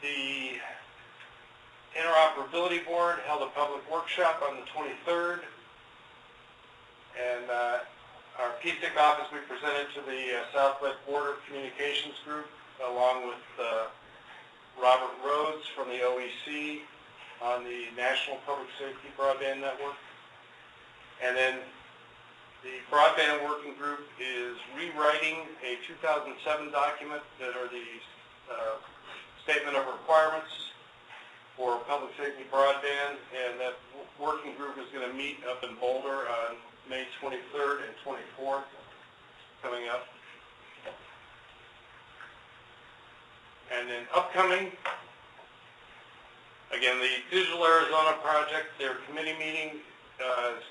[SPEAKER 4] The Interoperability Board held a public workshop on the 23rd, and our PSIC office, we presented to the Southwest Border Communications Group along with Robert Rhodes from the OEC on the National Public Safety Broadband Network. And then the Broadband Working Group is rewriting a 2007 document that are the Statement of Requirements for Public Safety Broadband, and that working group is going to meet up in Boulder on May 23rd and 24th coming up. And then upcoming, again, the Digital Arizona Project, their committee meeting is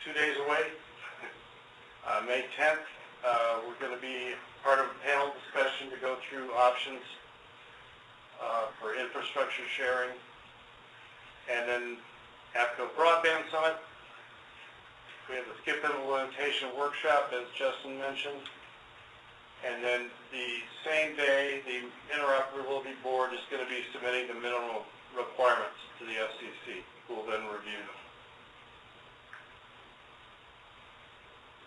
[SPEAKER 4] 2 days away, May 10th. We're going to be part of a panel discussion to go through options for infrastructure sharing. And then APCO Broadband Summit, we have the SCIP Implementation Workshop, as Justin mentioned. And then the same day, the Interoperability Board is going to be submitting the minimum requirements to the FCC, who will then review them.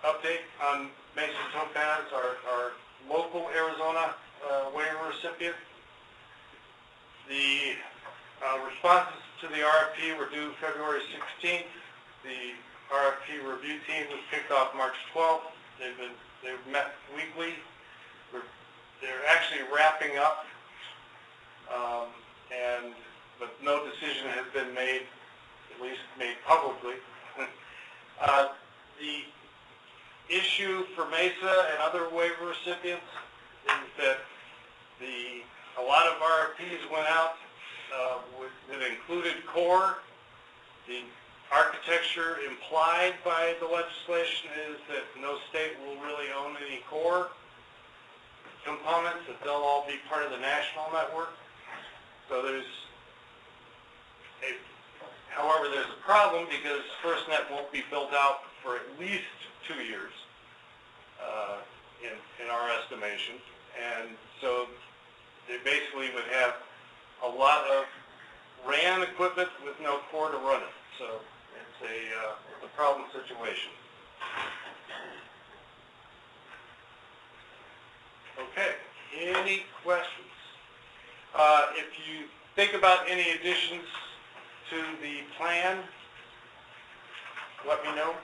[SPEAKER 4] Update on Mesa TOPAZ, our local Arizona waiver recipient. The responses to the RFP were due February 16th. The RFP review team was kicked off March 12th. They've met weekly. They're actually wrapping up, but no decision has been made, at least made publicly. The issue for Mesa and other waiver recipients is that a lot of RFPs went out that included core. The architecture implied by the legislation is that no state will really own any core components, that they'll all be part of the national network. So however, there's a problem because FirstNet won't be built out for at least 2 years in our estimation. And so they basically would have a lot of RAN equipment with no core to run it. So it's a problem situation. Okay, any questions? If you think about any additions to the plan, let me know.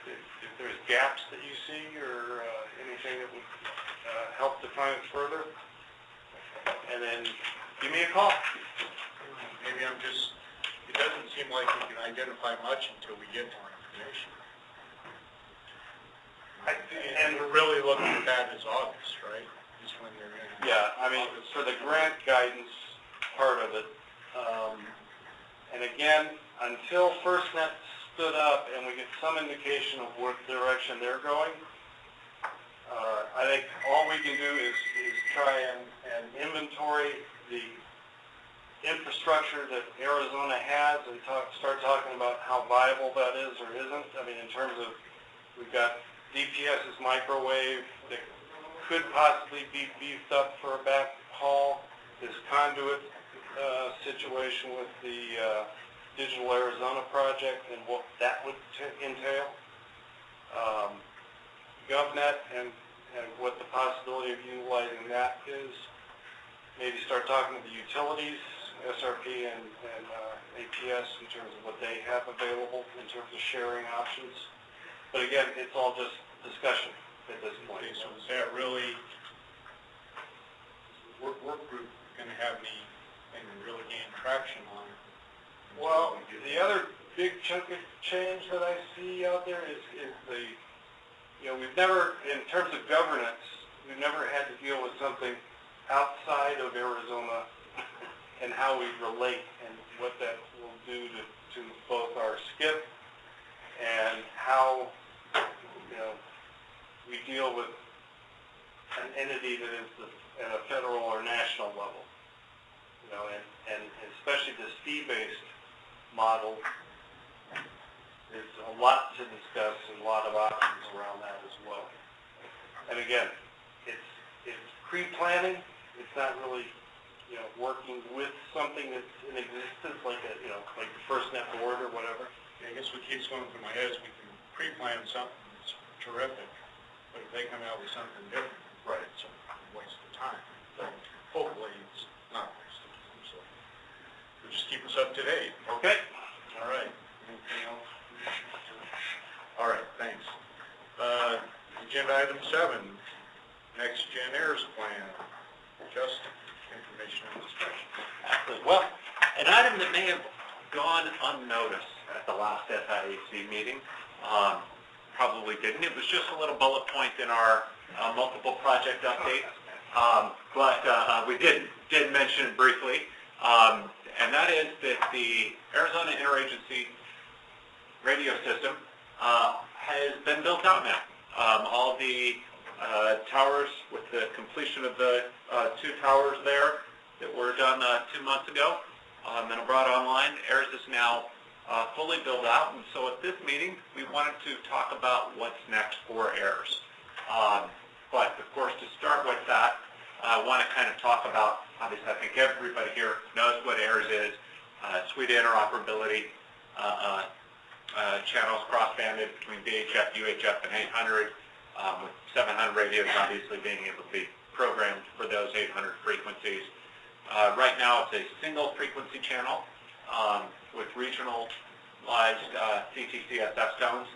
[SPEAKER 4] If there's gaps that you see or anything that would help define it further. And then give me a call.
[SPEAKER 1] Maybe it doesn't seem like we can identify much until we get more information. And we're really looking at that as August, right? Is when they're going to...
[SPEAKER 4] Yeah, I mean, for the grant guidance part of it, and again, until FirstNet stood up and we get some indication of what direction they're going, I think all we can do is try and inventory the infrastructure that Arizona has and start talking about how viable that is or isn't. I mean, in terms of, we've got DPS's microwave that could possibly be beefed up for a backhaul, this conduit situation with the Digital Arizona project and what that would entail. GovNet and what the possibility of utilizing that is. Maybe start talking to the utilities, SRP and APS, in terms of what they have available in terms of sharing options. But again, it's all just discussion at this point.
[SPEAKER 1] Okay, so is that really, Workgroup going to have any really gain traction on it?
[SPEAKER 4] Well, the other big chunk of change that I see out there is we've never, in terms of governance, we've never had to deal with something outside of Arizona and how we relate and what that will do to both our SCIP and how we deal with an entity that is at a federal or national level. And especially this fee-based model, there's a lot to discuss and a lot of options around that as well. And again, it's pre-planning. It's not really, working with something that's in existence, like like the FirstNet board or whatever.
[SPEAKER 1] I guess what keeps going through my head is we can pre-plan something that's terrific, but if they come out with something different,
[SPEAKER 4] Right.
[SPEAKER 1] it's a waste of time. But hopefully keep us up to date.
[SPEAKER 8] Okay.
[SPEAKER 1] All right. Anything else? All right, thanks. Agenda item 7, Next Gen AIRS Plan. Justin, information and discussion.
[SPEAKER 8] Absolutely. Well, an item that may have gone unnoticed at the last SIEC meeting, probably didn't. It was just a little bullet point in our multiple project updates, but we did mention it briefly, and that is that the Arizona Interagency Radio System has been built out now. All the towers, with the completion of the 2 towers there that were done 2 months ago, and brought online, AIRS is now fully built out, and so at this meeting we wanted to talk about what's next for AIRS. But of course, to start with that, I want to kind of talk about, obviously I think everybody here knows what AIRS is, suite interoperability, channels cross-banded between VHF, UHF, and 800, with 700 radios obviously being able to be programmed for those 800 frequencies. Right now it's a single frequency channel with regionalized CTCSF zones.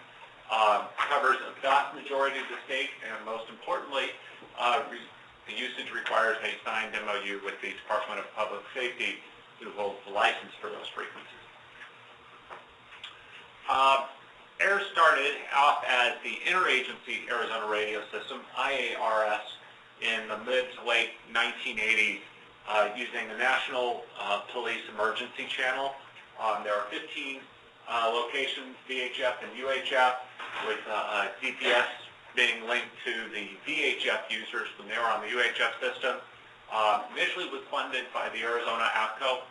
[SPEAKER 8] Covers a vast majority of the state, and most importantly, the usage requires a signed MOU with the Department of Public Safety, who holds the license for those frequencies. AIRS started off as the Interagency Arizona Radio System, IARS, in the mid to late 1980s, using the National Police Emergency Channel. There are 15 locations, VHF and UHF, with DPS being linked to the VHF users when they were on the UHF system. Initially was funded by the Arizona APCO,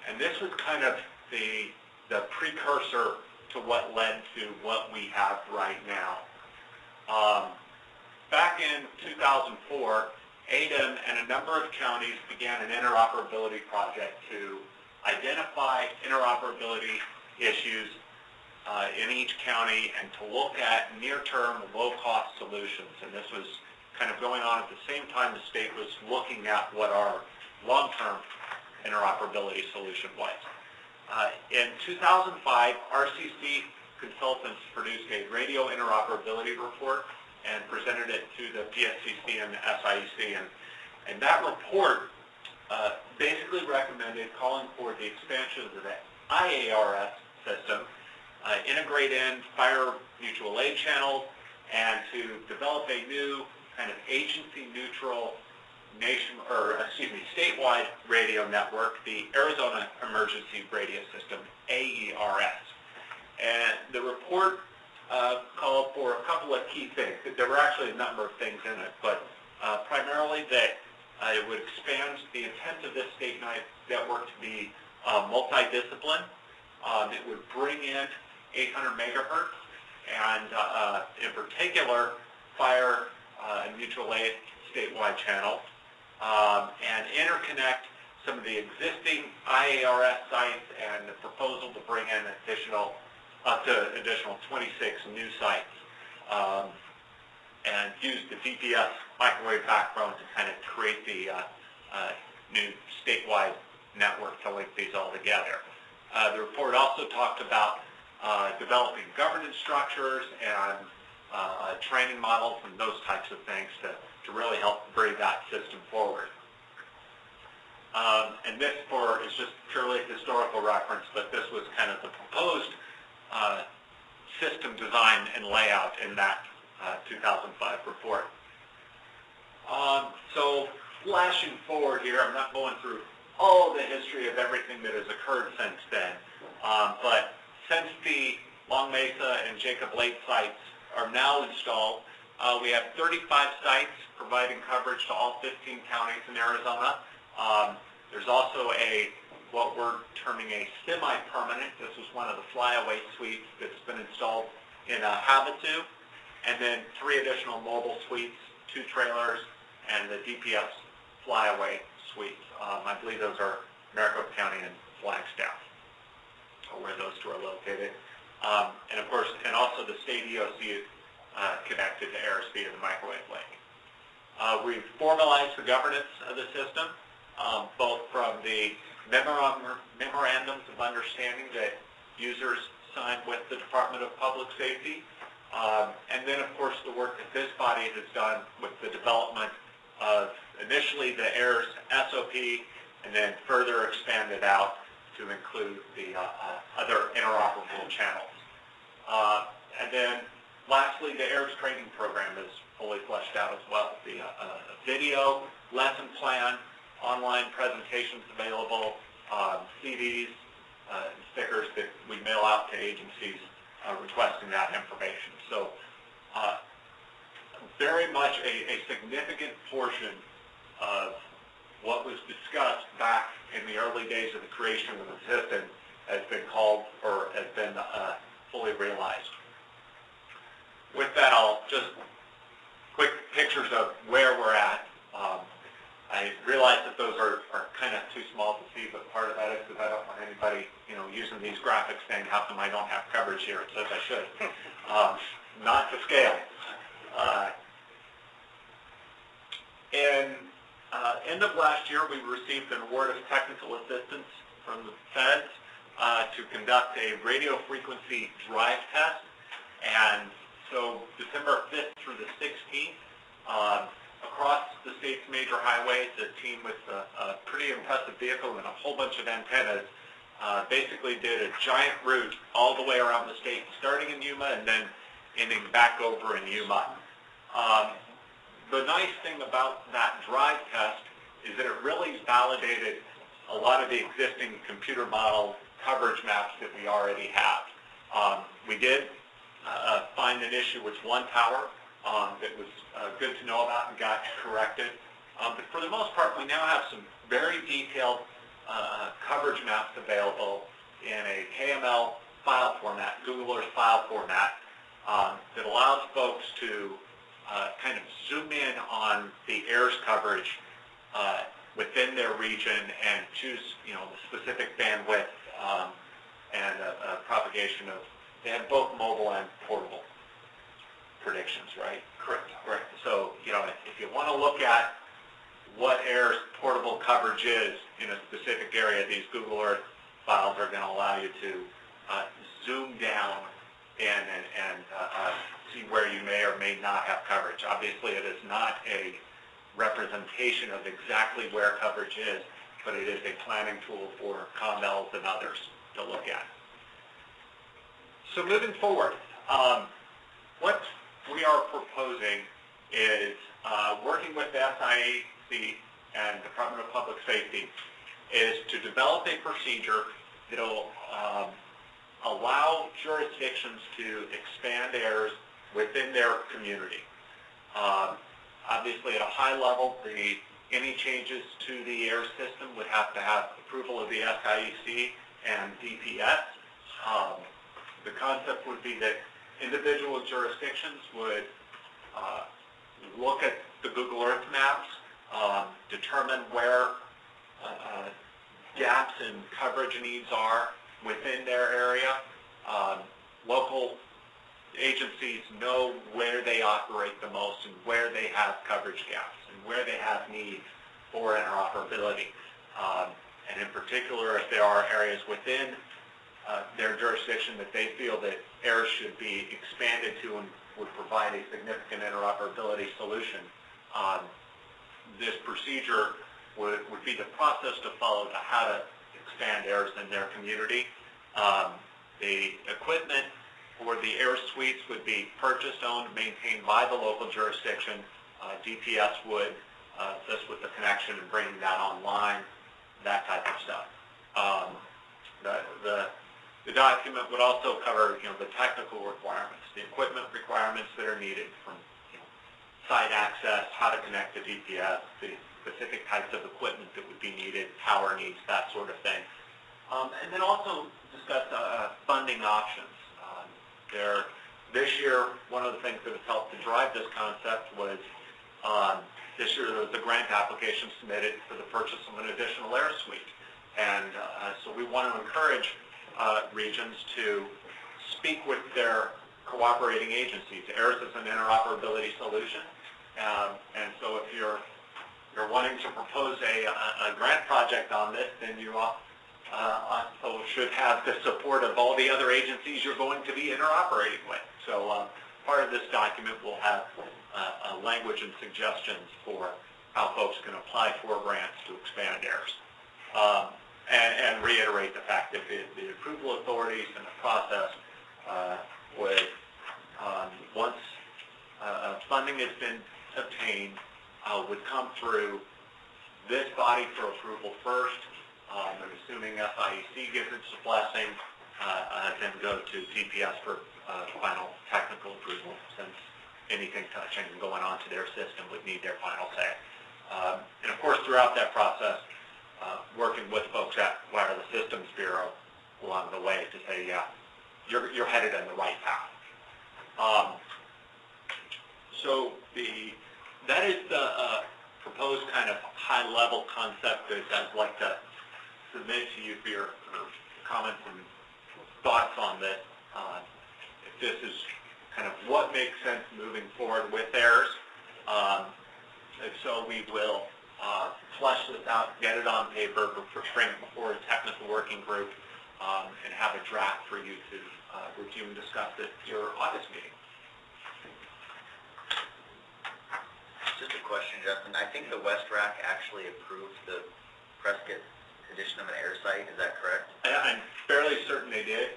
[SPEAKER 8] and this was kind of the precursor to what led to what we have right now. Back in 2004, ADEM and a number of counties began an interoperability project to identify interoperability issues in each county and to look at near-term, low-cost solutions. And this was kind of going on at the same time the state was looking at what our long-term interoperability solution was. In 2005, RCC consultants produced a radio interoperability report and presented it to the PSCC and the SIEC. And that report basically recommended calling for the expansion of the IARS system, integrate in fire mutual aid channels, and to develop a new kind of agency-neutral statewide radio network, the Arizona Emergency Radio System, AERS. And the report called for a couple of key things. There were actually a number of things in it, but primarily that it would expand the intent of this state network to be multidiscipline. It would bring in 800 megahertz, and in particular, fire and mutual aid statewide channels, and interconnect some of the existing IARS sites, and the proposal to bring in up to additional 26 new sites, and use the DPS microwave backbone to kind of create the new statewide network to link these all together. The report also talked about developing governance structures and training models and those types of things to really help bring that system forward. And this is just purely a historical reference, but this was kind of the proposed system design and layout in that 2005 report. So flashing forward here, I'm not going through all the history of everything that has occurred since then, but since the Long Mesa and Jacob Lake sites are now installed, we have 35 sites providing coverage to all 15 counties in Arizona. There's also what we're terming a semi-permanent. This was one of the flyaway suites that's been installed in Havasu, and then 3 additional mobile suites, 2 trailers, and the DPS flyaway suites. I believe those are Maricopa County and Flagstaff, where those 2 are located. And of course, and also the state EOC connected to AIRS via the microwave link. We've formalized the governance of the system, both from the memorandums of understanding that users signed with the Department of Public Safety. And then, of course, the work that this body has done with the development of initially the AIRS SOP and then further expanded out to include the other interoperable channels. And then, lastly, the AIRS training program is fully fleshed out as well. The video, lesson plan, online presentations available, CDs, stickers that we mail out to agencies requesting that information. So very much a significant portion of what was discussed back in the early days of the creation of the system has been called or has been fully realized. With that, I'll just quick pictures of where we're at. I realize that those are kind of too small to see, but part of that is because I don't want anybody, using these graphics saying, how come I don't have coverage here? It says I should. Not to scale. End of last year, we received an award of technical assistance from the feds to conduct a radio frequency drive test. And so December 5th through the 16th, across the state's major highways, a team with a pretty impressive vehicle and a whole bunch of antennas basically did a giant route all the way around the state, starting in Yuma and then ending back over in Yuma. The nice thing about that drive test is that it really validated a lot of the existing computer model coverage maps that we already have. We did find an issue with one tower that was good to know about and got corrected. But for the most part, we now have some very detailed coverage maps available in a KML file format, Google Earth file format, that allows folks to kind of zoom in on the AIRS coverage within their region and choose, the specific bandwidth and propagation of. They have both mobile and portable predictions, right?
[SPEAKER 3] Correct.
[SPEAKER 8] Right. So, if you want to look at what AIRS portable coverage is in a specific area, these Google Earth files are going to allow you to zoom down and see where you may or may not have coverage. Obviously, it is not a representation of exactly where coverage is, but it is a planning tool for COMELs and others to look at. So moving forward, what we are proposing is working with the SIEC and Department of Public Safety is to develop a procedure that will allow jurisdictions to expand AIRS within their community. Obviously, at a high level, any changes to the AIRS system would have to have approval of the SIEC and DPS. The concept would be that individual jurisdictions would look at the Google Earth maps, determine where gaps in coverage needs are within their area. Local agencies know where they operate the most and where they have coverage gaps and where they have needs for interoperability. And in particular, if there are areas within their jurisdiction that they feel that AIRS should be expanded to and would provide a significant interoperability solution, this procedure would be the process to follow to how to expand AIRS in their community. The equipment for the AIRS suites would be purchased, owned, maintained by the local jurisdiction. DPS would assist with the connection and bringing that online, that type of stuff. The document would also cover, the technical requirements, the equipment requirements that are needed from site access, how to connect to DPS, the specific types of equipment that would be needed, power needs, that sort of thing. And then also discuss funding options. This year, one of the things that has helped to drive this concept was this year there was a grant application submitted for the purchase of an additional AIRS suite. And so we want to encourage regions to speak with their cooperating agencies. AIRS is an interoperability solution. And so if you're you're wanting to propose a grant project on this, then you also should have the support of all the other agencies you're going to be interoperating with. So part of this document will have language and suggestions for how folks can apply for grants to expand theirs. And reiterate the fact that the approval authorities and the process would, once funding has been obtained, would come through this body for approval first. I'm assuming SIEC gives its blessing, then go to DPS for final technical approval, since anything touching and going on to their system would need their final say. And of course, throughout that process, working with folks at Wireless Systems Bureau along the way to say, yeah, you're headed in the right path. So that is the proposed kind of high-level concept that I'd like to submit to you for your comments and thoughts on this. If this is kind of what makes sense moving forward with theirs. And so we will flesh this out, get it on paper, bring it before a technical working group, and have a draft for you to review and discuss at your August meeting.
[SPEAKER 7] Just a question, Justin. I think the West Rack actually approved the Prescott addition of an air site. Is that correct?
[SPEAKER 8] I'm fairly certain they did.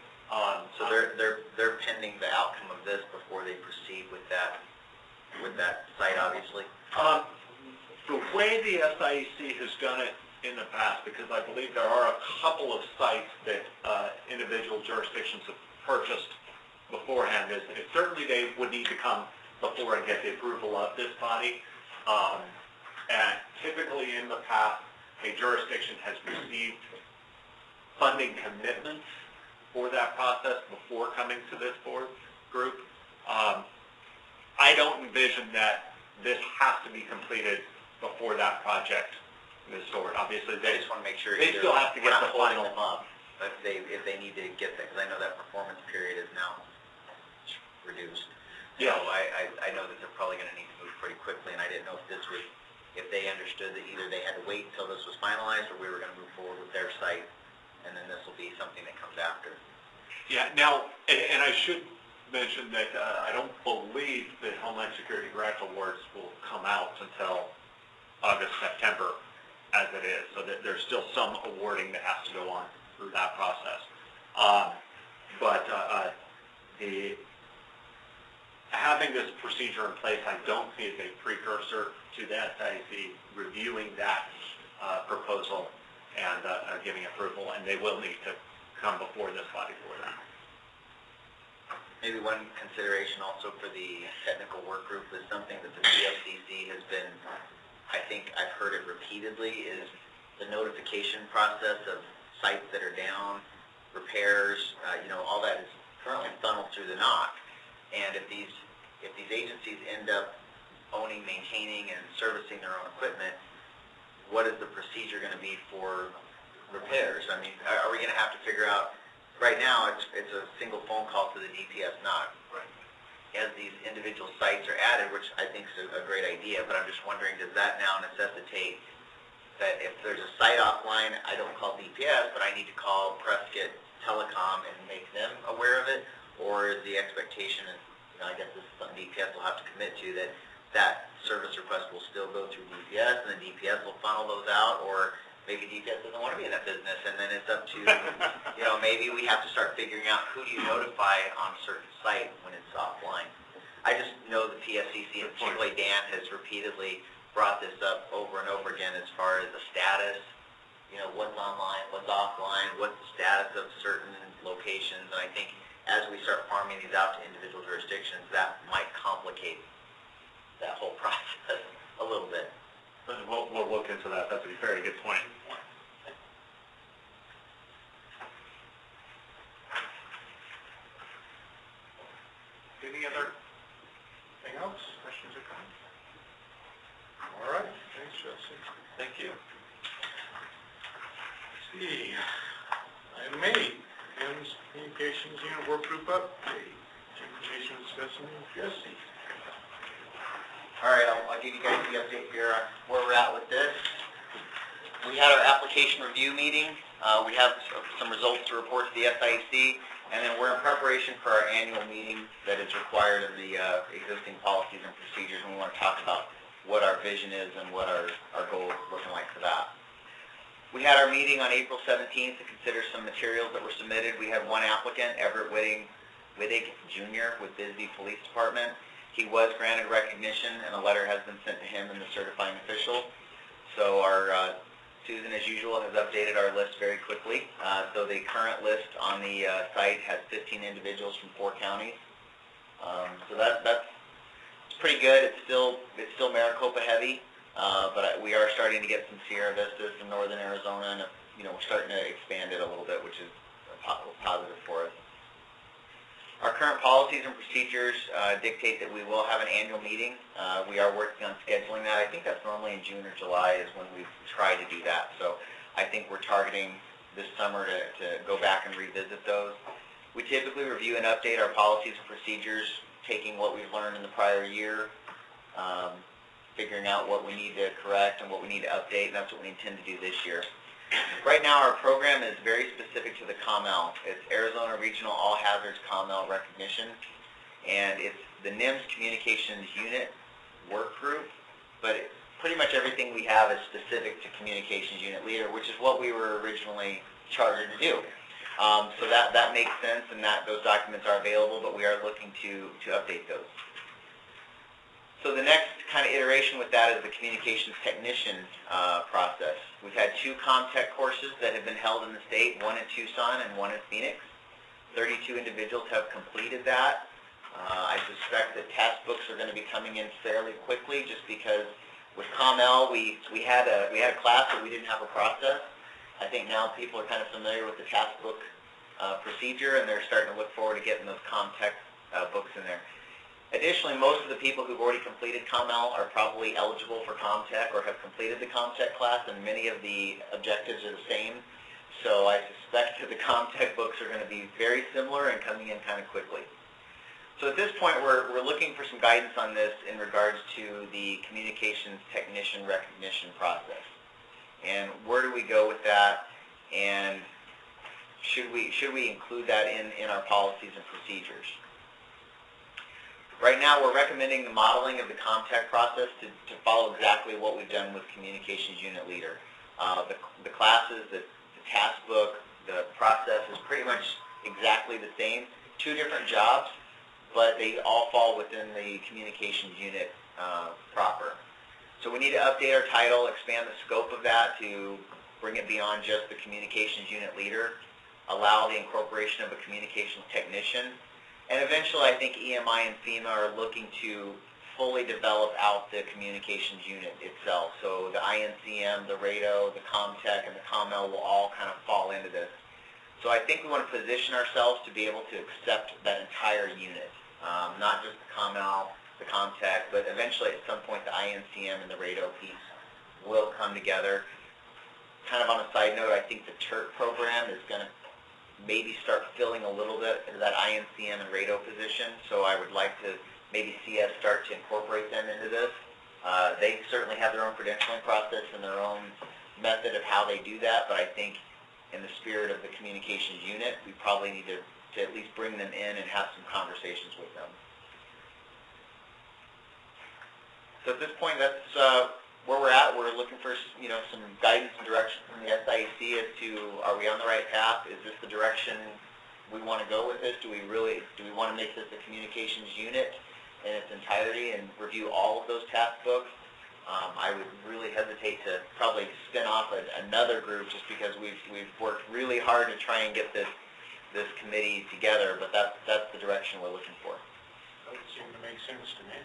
[SPEAKER 7] So they're pending the outcome of this before they proceed with that site, obviously.
[SPEAKER 8] The way the SIEC has done it in the past, because I believe there are a couple of sites that individual jurisdictions have purchased beforehand, is certainly they would need to come before and get the approval of this body. And typically in the past, a jurisdiction has received funding commitments for that process before coming to this board group. I don't envision that this has to be completed before that project moves forward. Obviously,
[SPEAKER 7] I just want to make sure
[SPEAKER 8] they still have to get the final
[SPEAKER 7] up if they need to get that, because I know that performance period is now reduced.
[SPEAKER 8] Yeah.
[SPEAKER 7] So I know that they're probably going to need to move pretty quickly, and I didn't know if they understood that either they had to wait until this was finalized, or we were going to move forward with their site, and then this will be something that comes after.
[SPEAKER 8] Yeah. Now, and I should mention that I don't believe that Homeland Security grant awards will come out until August, September, as it is. So that there's still some awarding that has to go on through that process. Having this procedure in place, I don't see as a precursor to the SIEC reviewing that proposal and giving approval, and they will need to come before this body for that.
[SPEAKER 7] Maybe one consideration also for the technical work group is something that the PFCC has been, I think I've heard it repeatedly, is the notification process of sites that are down, repairs, all that is currently funneled through the NOC. And if these agencies end up owning, maintaining, and servicing their own equipment, what is the procedure going to be for repairs? I mean, are we going to have to figure out? Right now, it's a single phone call to the DPS NOC. Right. As these individual sites are added, which I think is a great idea, but I'm just wondering, does that now necessitate that if there's a site offline, I don't call DPS, but I need to call Prescott Telecom and make them aware of it? Or is the expectation, and I guess this is something DPS will have to commit to, that service request will still go through DPS, and then DPS will funnel those out, or maybe DPS doesn't want to be in that business, and then it's up to, maybe we have to start figuring out who do you notify on a certain site when it's offline. I just know the PFCC, and particularly Dan, has repeatedly brought this up over and over again as far as the status, what's online, what's offline, what's the status of certain locations, and I think as we start farming these out to individual jurisdictions, that might complicate that whole process a little bit.
[SPEAKER 8] We'll look into that. That's a very good point.
[SPEAKER 1] Any other thing else? Questions or comments? All right. Thanks, Justin.
[SPEAKER 8] Thank you.
[SPEAKER 1] Let's see. Item 8, Ham's Communications Unit Workgroup Update. Information discussing Jesse.
[SPEAKER 7] All right, I I'll give you guys the update here on where we're at with this. We had our application review meeting. We have some results to report to the SIEC, and then we're in preparation for our annual meeting that is required of the existing policies and procedures, and we want to talk about what our vision is and what our goal is looking like for that. We had our meeting on April 17th to consider some materials that were submitted. We had one applicant, Everett Wittig Jr. with Bisbee Police Department. He was granted recognition, and a letter has been sent to him and the certifying official. So our Susan, as usual, has updated our list very quickly. So the current list on the site has 15 individuals from 4 counties. So that's pretty good. It's still Maricopa heavy, but we are starting to get some Sierra Vistas from northern Arizona, and we're starting to expand it a little bit, which is positive for us. Our current policies and procedures dictate that we will have an annual meeting. We are working on scheduling that. I think that's normally in June or July is when we try to do that. So I think we're targeting this summer to go back and revisit those. We typically review and update our policies and procedures, taking what we've learned in the prior year, figuring out what we need to correct and what we need to update, and that's what we intend to do this year. Right now, our program is very specific to the COML. It's Arizona Regional All Hazards COML Recognition, and it's the NIMS Communications Unit Workgroup, but pretty much everything we have is specific to Communications Unit Leader, which is what we were originally chartered to do. So that makes sense, and those documents are available, but we are looking to update those. So the next kind of iteration with that is the communications technician process. We've had 2 ComTech courses that have been held in the state, one in Tucson and one in Phoenix. 32 individuals have completed that. I suspect that task books are going to be coming in fairly quickly, just because with ComL we had a class but we didn't have a process. I think now people are kind of familiar with the task book procedure, and they're starting to look forward to getting those ComTech books in there. Additionally, most of the people who've already completed ComL are probably eligible for ComTech or have completed the ComTech class, and many of the objectives are the same. So I suspect that the ComTech books are going to be very similar and coming in kind of quickly. So at this point, we're looking for some guidance on this in regards to the communications technician recognition process. And where do we go with that, and should we include that in our policies and procedures? Right now, we're recommending the modeling of the ComTech process to follow exactly what we've done with Communications Unit Leader. The classes, the task book, the process is pretty much exactly the same. 2 different jobs, but they all fall within the Communications Unit proper. So we need to update our title, expand the scope of that to bring it beyond just the Communications Unit Leader, allow the incorporation of a Communications Technician. And eventually, I think EMI and FEMA are looking to fully develop out the communications unit itself. So the INCM, the RADO, the ComTech, and the ComL will all kind of fall into this. So I think we want to position ourselves to be able to accept that entire unit, not just the ComL, the ComTech, but eventually at some point the INCM and the RADO piece will come together. Kind of on a side note, I think the TERT program is going to maybe start filling a little bit of that INCM and RADO position, so I would like to maybe see us start to incorporate them into this. They certainly have their own credentialing process and their own method of how they do that, but I think in the spirit of the communications unit, we probably need to at least bring them in and have some conversations with them. So at this point, that's where we're at. We're looking for some guidance and direction from the SIEC as to, are we on the right path? Is this the direction we want to go with this? Do we want to make this a communications unit in its entirety and review all of those task books? I would really hesitate to probably spin off another group, just because we've worked really hard to try and get this committee together, but that's the direction we're looking for.
[SPEAKER 1] That would seem to make sense to me.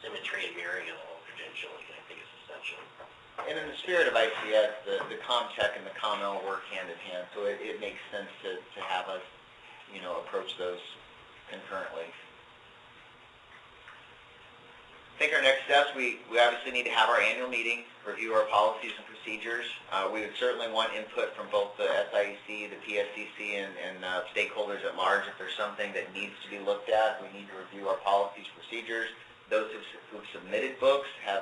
[SPEAKER 2] Symmetry and mirroring of all credentialing, I think, is essential.
[SPEAKER 7] And in the spirit of ICS, the ComTech and the ComL work hand in hand, so it makes sense to have us, approach those concurrently. I think our next steps, we obviously need to have our annual meeting. review our policies and procedures. We would certainly want input from both the SIEC, the PSCC, and stakeholders at large. If there's something that needs to be looked at, we need to review our policies, procedures. Those who've submitted books, has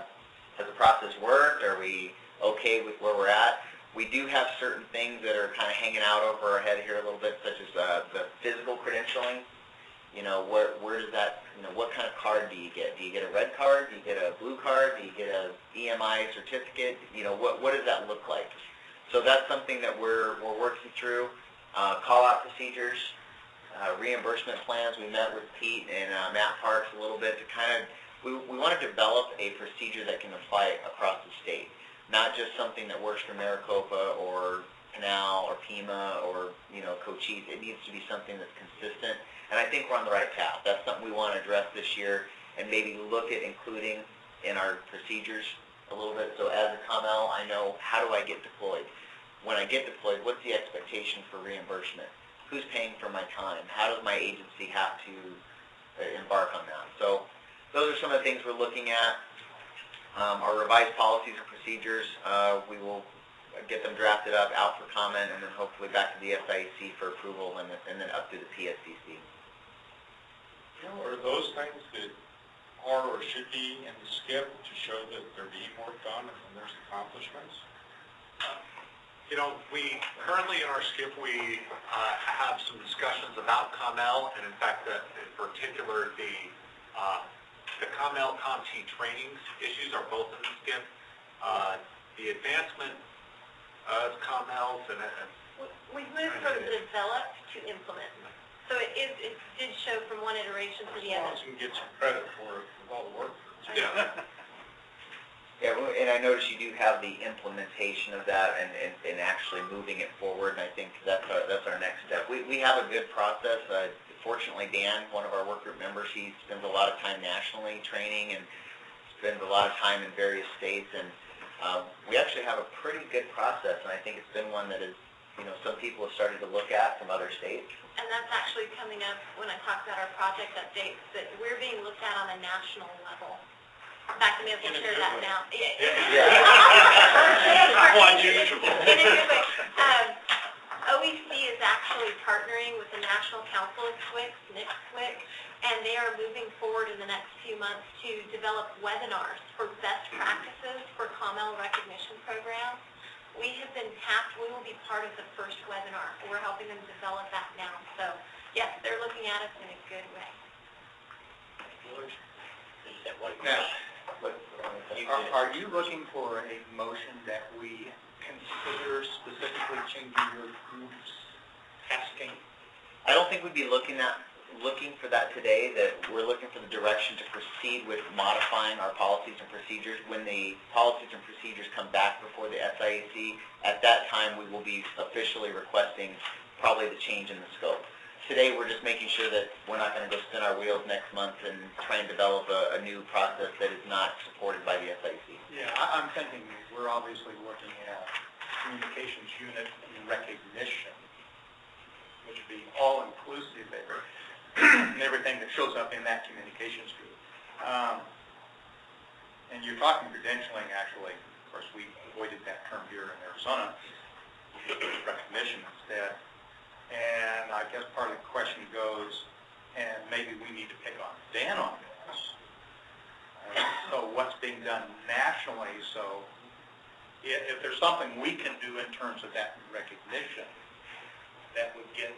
[SPEAKER 7] the process worked? Are we okay with where we're at? We do have certain things that are kind of hanging out over our head here a little bit, such as the physical credentialing. Where does that, what kind of card do you get? Do you get a red card? Do you get a blue card? Do you get a EMI certificate? What does that look like? So that's something that we're working through. Call-out procedures, reimbursement plans. We met with Pete and Matt Parks a little bit to kind of, we want to develop a procedure that can apply across the state, not just something that works for Maricopa or Canal or Pima or, Cochise. It needs to be something that's consistent. And I think we're on the right path. That's something we want to address this year and maybe look at including in our procedures a little bit. So as a COML, I know, how do I get deployed? When I get deployed, what's the expectation for reimbursement? Who's paying for my time? How does my agency have to embark on that? So those are some of the things we're looking at. Our revised policies and procedures, we will get them drafted up, out for comment, and then hopefully back to the SIEC for approval, and then up to the PSCC.
[SPEAKER 1] Are those things that are or should be in the SCIP to show that they're being worked on and there's accomplishments?
[SPEAKER 3] We currently in our SCIP, we have some discussions about COML, and in fact, in particular, the COML cont trainings issues are both in the SCIP. The advancement of COMLs and
[SPEAKER 9] We've moved from develop to implement. So it did show from one iteration to the
[SPEAKER 1] as long
[SPEAKER 9] other.
[SPEAKER 1] as we can get some credit for all the work.
[SPEAKER 3] yeah.
[SPEAKER 7] Yeah, and I notice you do have the implementation of that and actually moving it forward, and I think that's our next step. We have a good process. Fortunately, Dan, one of our workgroup members, he spends a lot of time nationally training and spends a lot of time in various states, and we actually have a pretty good process, and I think it's been one that is, some people have started to look at from other states.
[SPEAKER 9] And that's actually coming up when I talk about our project updates, that we're being looked at on a national level. In fact, I may as well share that now. In a good way. OEC is actually partnering with the National Council of SWICs, NIC-SWIC, and they are moving forward in the next few months to develop webinars for best practices for COML recognition programs. We have been tapped. We will be part of the first webinar. We're helping them develop that now. So, yes, they're looking at us in a good way.
[SPEAKER 5] Now, are you looking for a motion that we consider specifically changing your group's testing?
[SPEAKER 7] I don't think we'd be looking for that today. That we're looking for the direction to proceed with modifying our policies and procedures. When the policies and procedures come back before the SIEC, at that time we will be officially requesting probably the change in the scope. Today we're just making sure that we're not going to go spin our wheels next month and try and develop a new process that is not supported by the SIEC.
[SPEAKER 5] Yeah, I'm thinking we're obviously looking at communications unit recognition, which would be all-inclusive and everything that shows up in that communications group. And you're talking credentialing, actually. Of course, we avoided that term here in Arizona. Recognition instead. And I guess part of the question goes, and maybe we need to pick on Dan on this. So what's being done nationally? So if there's something we can do in terms of that recognition, that would get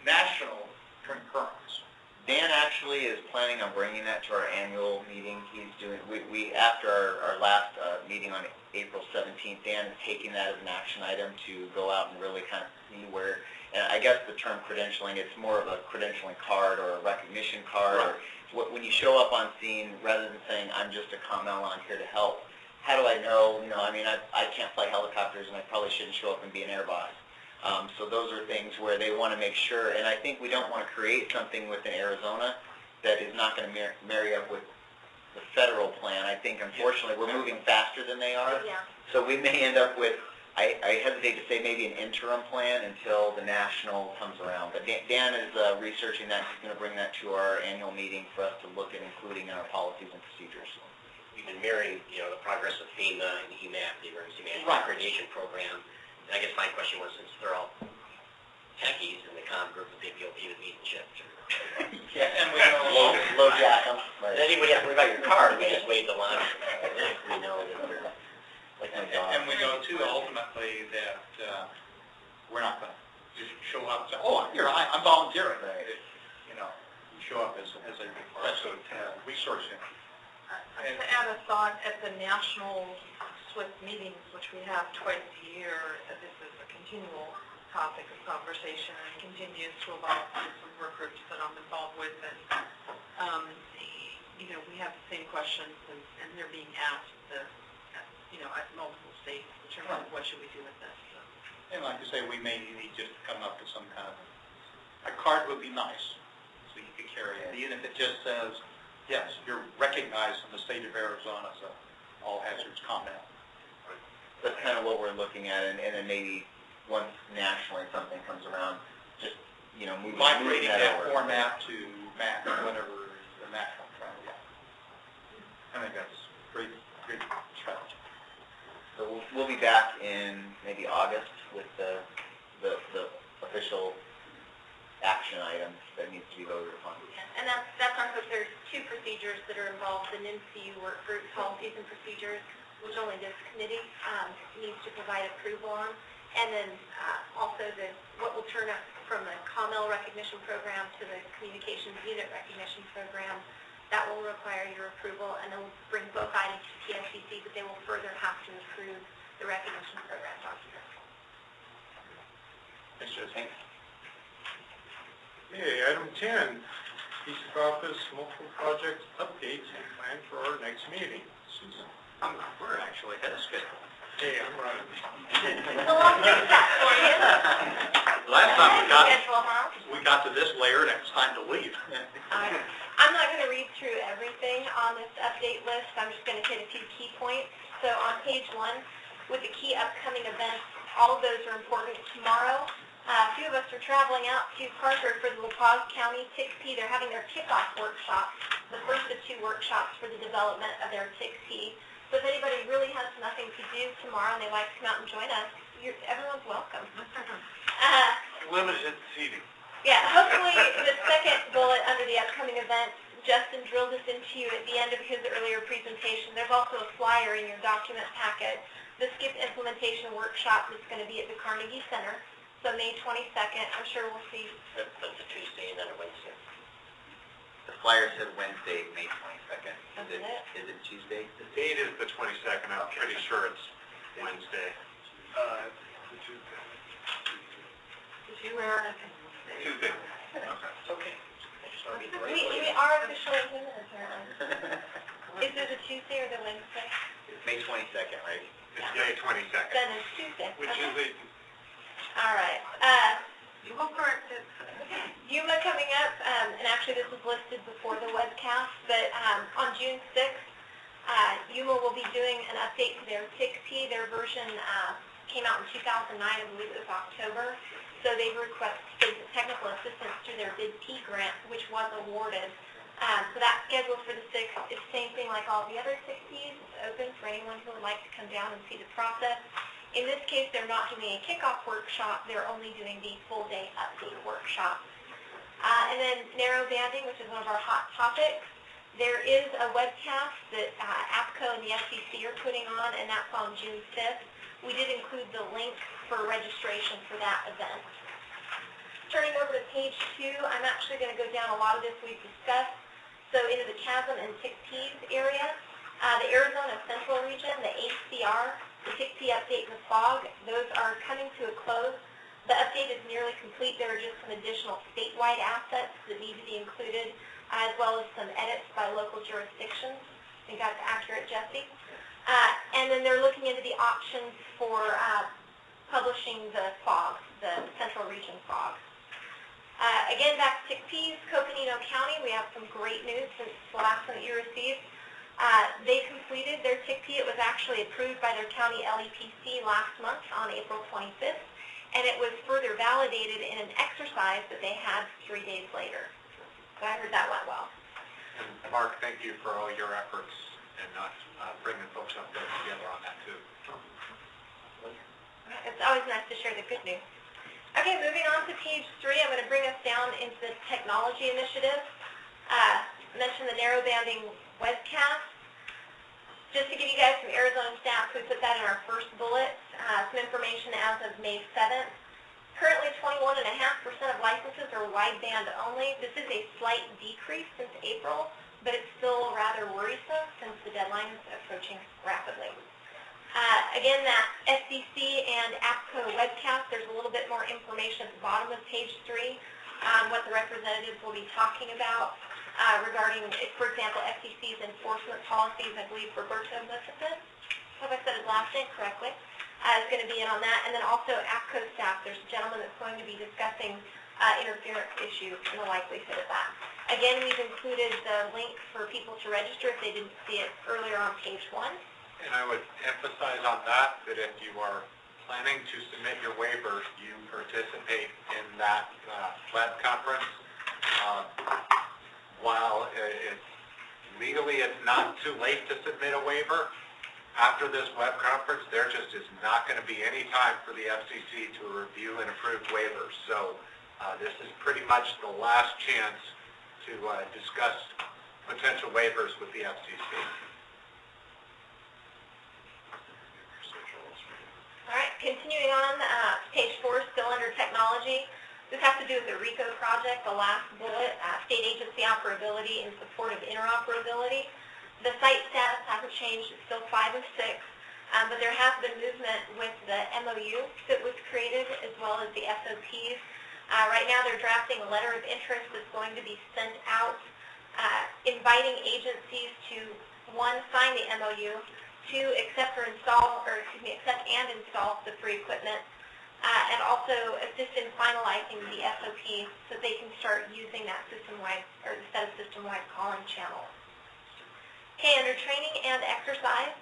[SPEAKER 5] national concurrence.
[SPEAKER 7] Dan actually is planning on bringing that to our annual meeting. He's doing, after our last meeting on April 17th, Dan is taking that as an action item to go out and really kind of see where, and I guess the term credentialing, it's more of a credentialing card or a recognition card.
[SPEAKER 5] Right.
[SPEAKER 7] Or when you show up on scene, rather than saying, I'm just a COML and I'm here to help, how do I know, I can't fly helicopters and I probably shouldn't show up and be an air boss. So those are things where they want to make sure, and I think we don't want to create something within Arizona that is not going to marry up with the federal plan. I think, unfortunately, we're moving faster than they are.
[SPEAKER 9] Yeah.
[SPEAKER 7] So we may end up with, I hesitate to say maybe an interim plan until the national comes around. But Dan is researching that. He's going to bring that to our annual meeting for us to look at including in our policies and procedures.
[SPEAKER 2] we've been mirroring, the progress of FEMA and EMAP, the Emergency Management
[SPEAKER 5] Right.
[SPEAKER 2] Coordination Program. And I guess my question was, since they're all techies in the comm group, would they be okay with meeting shift?
[SPEAKER 7] Yeah, and we know low jack them.
[SPEAKER 2] Then you would have to worry about your car, we just wave the line. We know that they're like my dog.
[SPEAKER 5] And we know too, ultimately, that we're not going to just show up and say, oh, here, I'm volunteering.
[SPEAKER 7] Right.
[SPEAKER 5] You show up as a requested resource.
[SPEAKER 6] And to add a thought, at the national SWIFT meetings, which we have twice a year, this is a continual topic of conversation and continues to evolve through some work groups that I'm involved with. And, we have the same questions, and they're being asked, at multiple states in terms of what should we do with this. So.
[SPEAKER 5] And like I say, we may need just to come up with some kind of, a card would be nice, so you could carry it. Even if it just says, yes, you're recognized in the state of Arizona as a all hazards combat.
[SPEAKER 7] That's kind of what we're looking at, and then maybe once nationally something comes around, just,
[SPEAKER 5] Migrating
[SPEAKER 7] moving
[SPEAKER 5] that
[SPEAKER 7] over.
[SPEAKER 5] format to MAC, whatever the national trial, yeah. I think that's great strategy.
[SPEAKER 7] So we'll be back in maybe August with the official action items that needs to be voted upon.
[SPEAKER 9] And that's our hope. There's two procedures that are involved, the NIMCU work group policies and procedures, which only this committee needs to provide approval on. And then also what will turn up from the COMEL recognition program to the communications unit recognition program, that will require your approval, and then we'll bring both items to TSCC, but they will further have to approve the recognition program document.
[SPEAKER 5] Thanks, Judge.
[SPEAKER 7] Thanks.
[SPEAKER 1] Okay, item 10, Chief's Office multiple project updates and plan for our next meeting. Susan.
[SPEAKER 5] We're actually ahead of schedule.
[SPEAKER 1] Hey, I'm running.
[SPEAKER 9] So I'll fix that for you.
[SPEAKER 5] Last time
[SPEAKER 9] Schedule, huh?
[SPEAKER 5] we got to this layer and it was time to leave.
[SPEAKER 9] I'm not going to read through everything on this update list. I'm just going to hit a few key points. So on page 1, with the key upcoming events, all of those are important tomorrow. A few of us are traveling out to Parker for the La Paz County TICP. They're having their kickoff workshop, the first of 2 workshops for the development of their TICP. So if anybody really has nothing to do tomorrow and they'd like to come out and join us, everyone's welcome.
[SPEAKER 4] Limited seating.
[SPEAKER 9] Yeah, hopefully the second bullet under the upcoming events, Justin drilled this into you at the end of his earlier presentation. There's also a flyer in your document packet. The SCIP implementation workshop is going to be at the Carnegie Center, so May 22nd. I'm sure we'll see.
[SPEAKER 2] That's a Tuesday and then a Wednesday.
[SPEAKER 7] The flyer said Wednesday, May 22nd. Is it Tuesday?
[SPEAKER 3] The date is the 22nd. I'm pretty sure it's Wednesday.
[SPEAKER 6] Did you wear it?
[SPEAKER 3] Tuesday.
[SPEAKER 5] Okay.
[SPEAKER 9] We are officially human, apparently. Is it the Tuesday or the Wednesday?
[SPEAKER 7] It's May 22nd, right?
[SPEAKER 3] It's May 22nd.
[SPEAKER 9] Then it's Tuesday.
[SPEAKER 4] Which
[SPEAKER 9] Okay.
[SPEAKER 4] is
[SPEAKER 9] All right.
[SPEAKER 6] You go for it.
[SPEAKER 9] Yuma coming up, and actually this was listed before the webcast, but on June 6th, Yuma will be doing an update to their TICP. Their version came out in 2009, I believe it was October. So they've requested technical assistance through their Bid P grant, which was awarded. So that schedule for the 6th is the same thing like all the other TICPs. It's open for anyone who would like to come down and see the process. In this case, they're not doing a kickoff workshop. They're only doing the full-day update workshop. And then narrow banding, which is one of our hot topics. There is a webcast that APCO and the SEC are putting on, and that's on June 5th. We did include the link for registration for that event. Turning over to page 2, I'm actually going to go down a lot of this we've discussed. So into the CHASM and TICPs area, the Arizona Central region, the ACR, the TICP update and the FOG, those are coming to a close. The update is nearly complete. There are just some additional statewide assets that need to be included, as well as some edits by local jurisdictions. I think that's accurate, Jesse. And then they're looking into the options for publishing the FOG, the Central Region FOG. Again, back to TICPs, Coconino County, we have some great news since the last one that you received. They completed their TICP. It was actually approved by their county LEPC last month on April 25th, and it was further validated in an exercise that they had 3 days later. So I heard that went well.
[SPEAKER 3] And Mark, thank you for all your efforts and not bringing folks up there together on that too.
[SPEAKER 9] It's always nice to share the good news. Okay, moving on to page 3, I'm going to bring us down into the technology initiative. Mention the narrowbanding webcast. Just to give you guys some Arizona stats, we put that in our first bullet. Some information as of May 7th. Currently 21.5% of licenses are wideband only. This is a slight decrease since April, but it's still rather worrisome since the deadline is approaching rapidly. Again, that SCC and APCO webcast, there's a little bit more information at the bottom of page 3 on what the representatives will be talking about regarding, for example, SCC's enforcement policies. I believe Roberto Mesa, hope I said his last name correctly, is going to be in on that. And then also APCO staff, there's a gentleman that's going to be discussing interference issues and the likelihood of that. Again, we've included the link for people to register if they didn't see it earlier on page 1.
[SPEAKER 3] And I would emphasize on that if you are planning to submit your waiver, you participate in that web conference. While legally it's not too late to submit a waiver, after this web conference, there just is not going to be any time for the FCC to review and approve waivers. So this is pretty much the last chance to discuss potential waivers with the FCC.
[SPEAKER 9] All right, continuing on, page 4, still under technology. This has to do with the RICO project, the last bullet, state agency operability in support of interoperability. The site status hasn't changed, it's still 5 of 6, but there has been movement with the MOU that was created as well as the SOPs. Right now they're drafting a letter of interest that's going to be sent out, inviting agencies to, 1, sign the MOU, 2, accept and install the free equipment, and also assist in finalizing the SOP so they can start using that system-wide, or the set of system-wide calling channels. Okay, under training and exercise,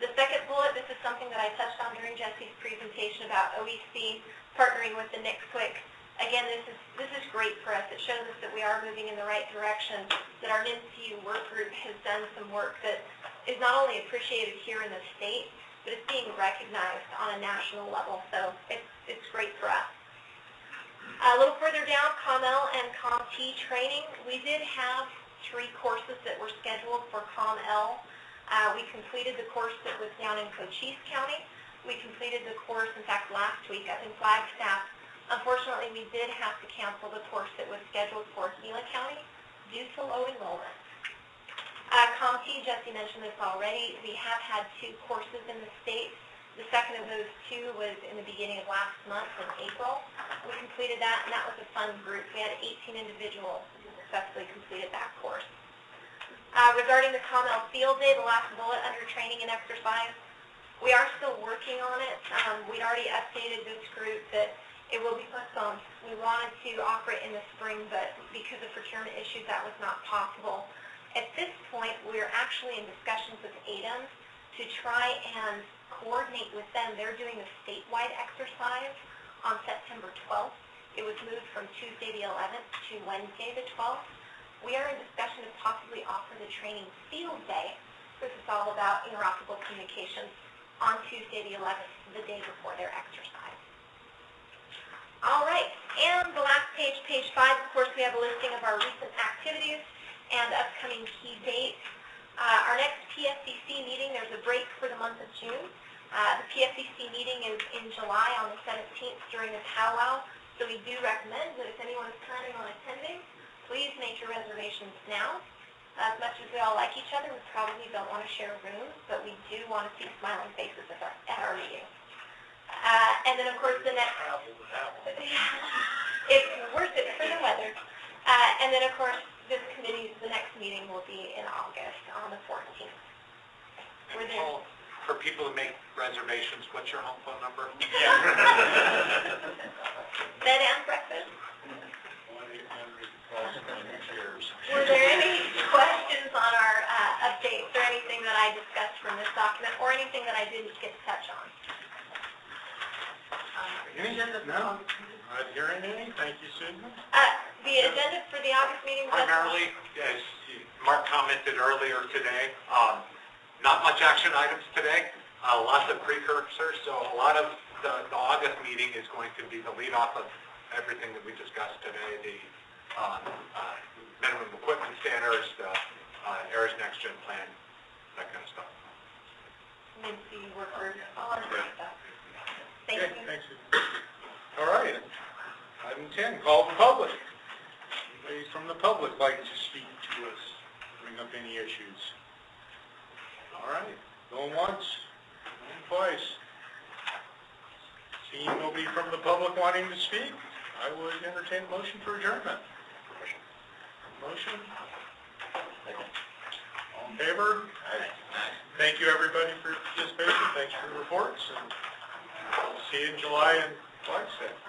[SPEAKER 9] the second bullet, this is something that I touched on during Jesse's presentation about OEC partnering with the NICSWIC. Again, this is great for us. It shows us that we are moving in the right direction, that our NICSWIC workgroup has done some work that is not only appreciated here in the state, but it's being recognized on a national level, so it's great for us. A little further down, COML and COMT training. We did have 3 courses that were scheduled for COML. We completed the course that was down in Cochise County. We completed the course, in fact, last week up in Flagstaff. Unfortunately, we did have to cancel the course that was scheduled for Gila County due to low enrollment. COMT, Jesse mentioned this already, we have had 2 courses in the state. The second of those 2 was in the beginning of last month in April. We completed that, and that was a fun group. We had 18 individuals who successfully completed that course. Regarding the COML Field Day, the last bullet under training and exercise, we are still working on it. We already updated this group that it will be postponed. We wanted to offer it in the spring, but because of procurement issues, that was not possible. At this point, we're actually in discussions with ADEMS to try and coordinate with them. They're doing a statewide exercise on September 12th. It was moved from Tuesday the 11th to Wednesday the 12th. We are in discussion to possibly offer the training field day. This is all about interoperable communications on Tuesday the 11th, the day before their exercise. All right, and the last page, page 5, of course, we have a listing of our recent activities and upcoming key dates. Our next PSCC meeting, there's a break for the month of June. The PSCC meeting is in July on the 17th during the powwow, so we do recommend that if anyone is planning on attending, please make your reservations now. As much as we all like each other, we probably don't want to share rooms, but we do want to see smiling faces at our meeting. And then, of course, the next... It's worth it for the weather. And then, of course, the next meeting will be in August on the 14th.
[SPEAKER 3] For people who make reservations, what's your home phone number?
[SPEAKER 9] Bed and breakfast. Were there any questions on our updates or anything that I discussed from this document or anything that I didn't get to touch on?
[SPEAKER 1] No, not hearing any. Thank you, Susan.
[SPEAKER 9] The agenda for the August meeting...
[SPEAKER 3] Primarily, as Mark commented earlier today, Not much action items today, lots of precursors, so a lot of the August meeting is going to be the lead off of everything that we discussed today, the minimum equipment standards, the AIR's Next Gen plan, that kind of stuff.
[SPEAKER 9] Mid-C workers, all that good stuff. Thank
[SPEAKER 1] Okay,
[SPEAKER 9] you.
[SPEAKER 1] thanks. All right. Item 10, call for public. Anybody from the public like to speak to us, bring up any issues? All right, going once, going twice. Seeing nobody from the public wanting to speak, I would entertain a motion for adjournment. Motion? All in favor? Aye. Thank you, everybody, for your participation. Thanks for your reports, and we'll see you in July and Flagstaff.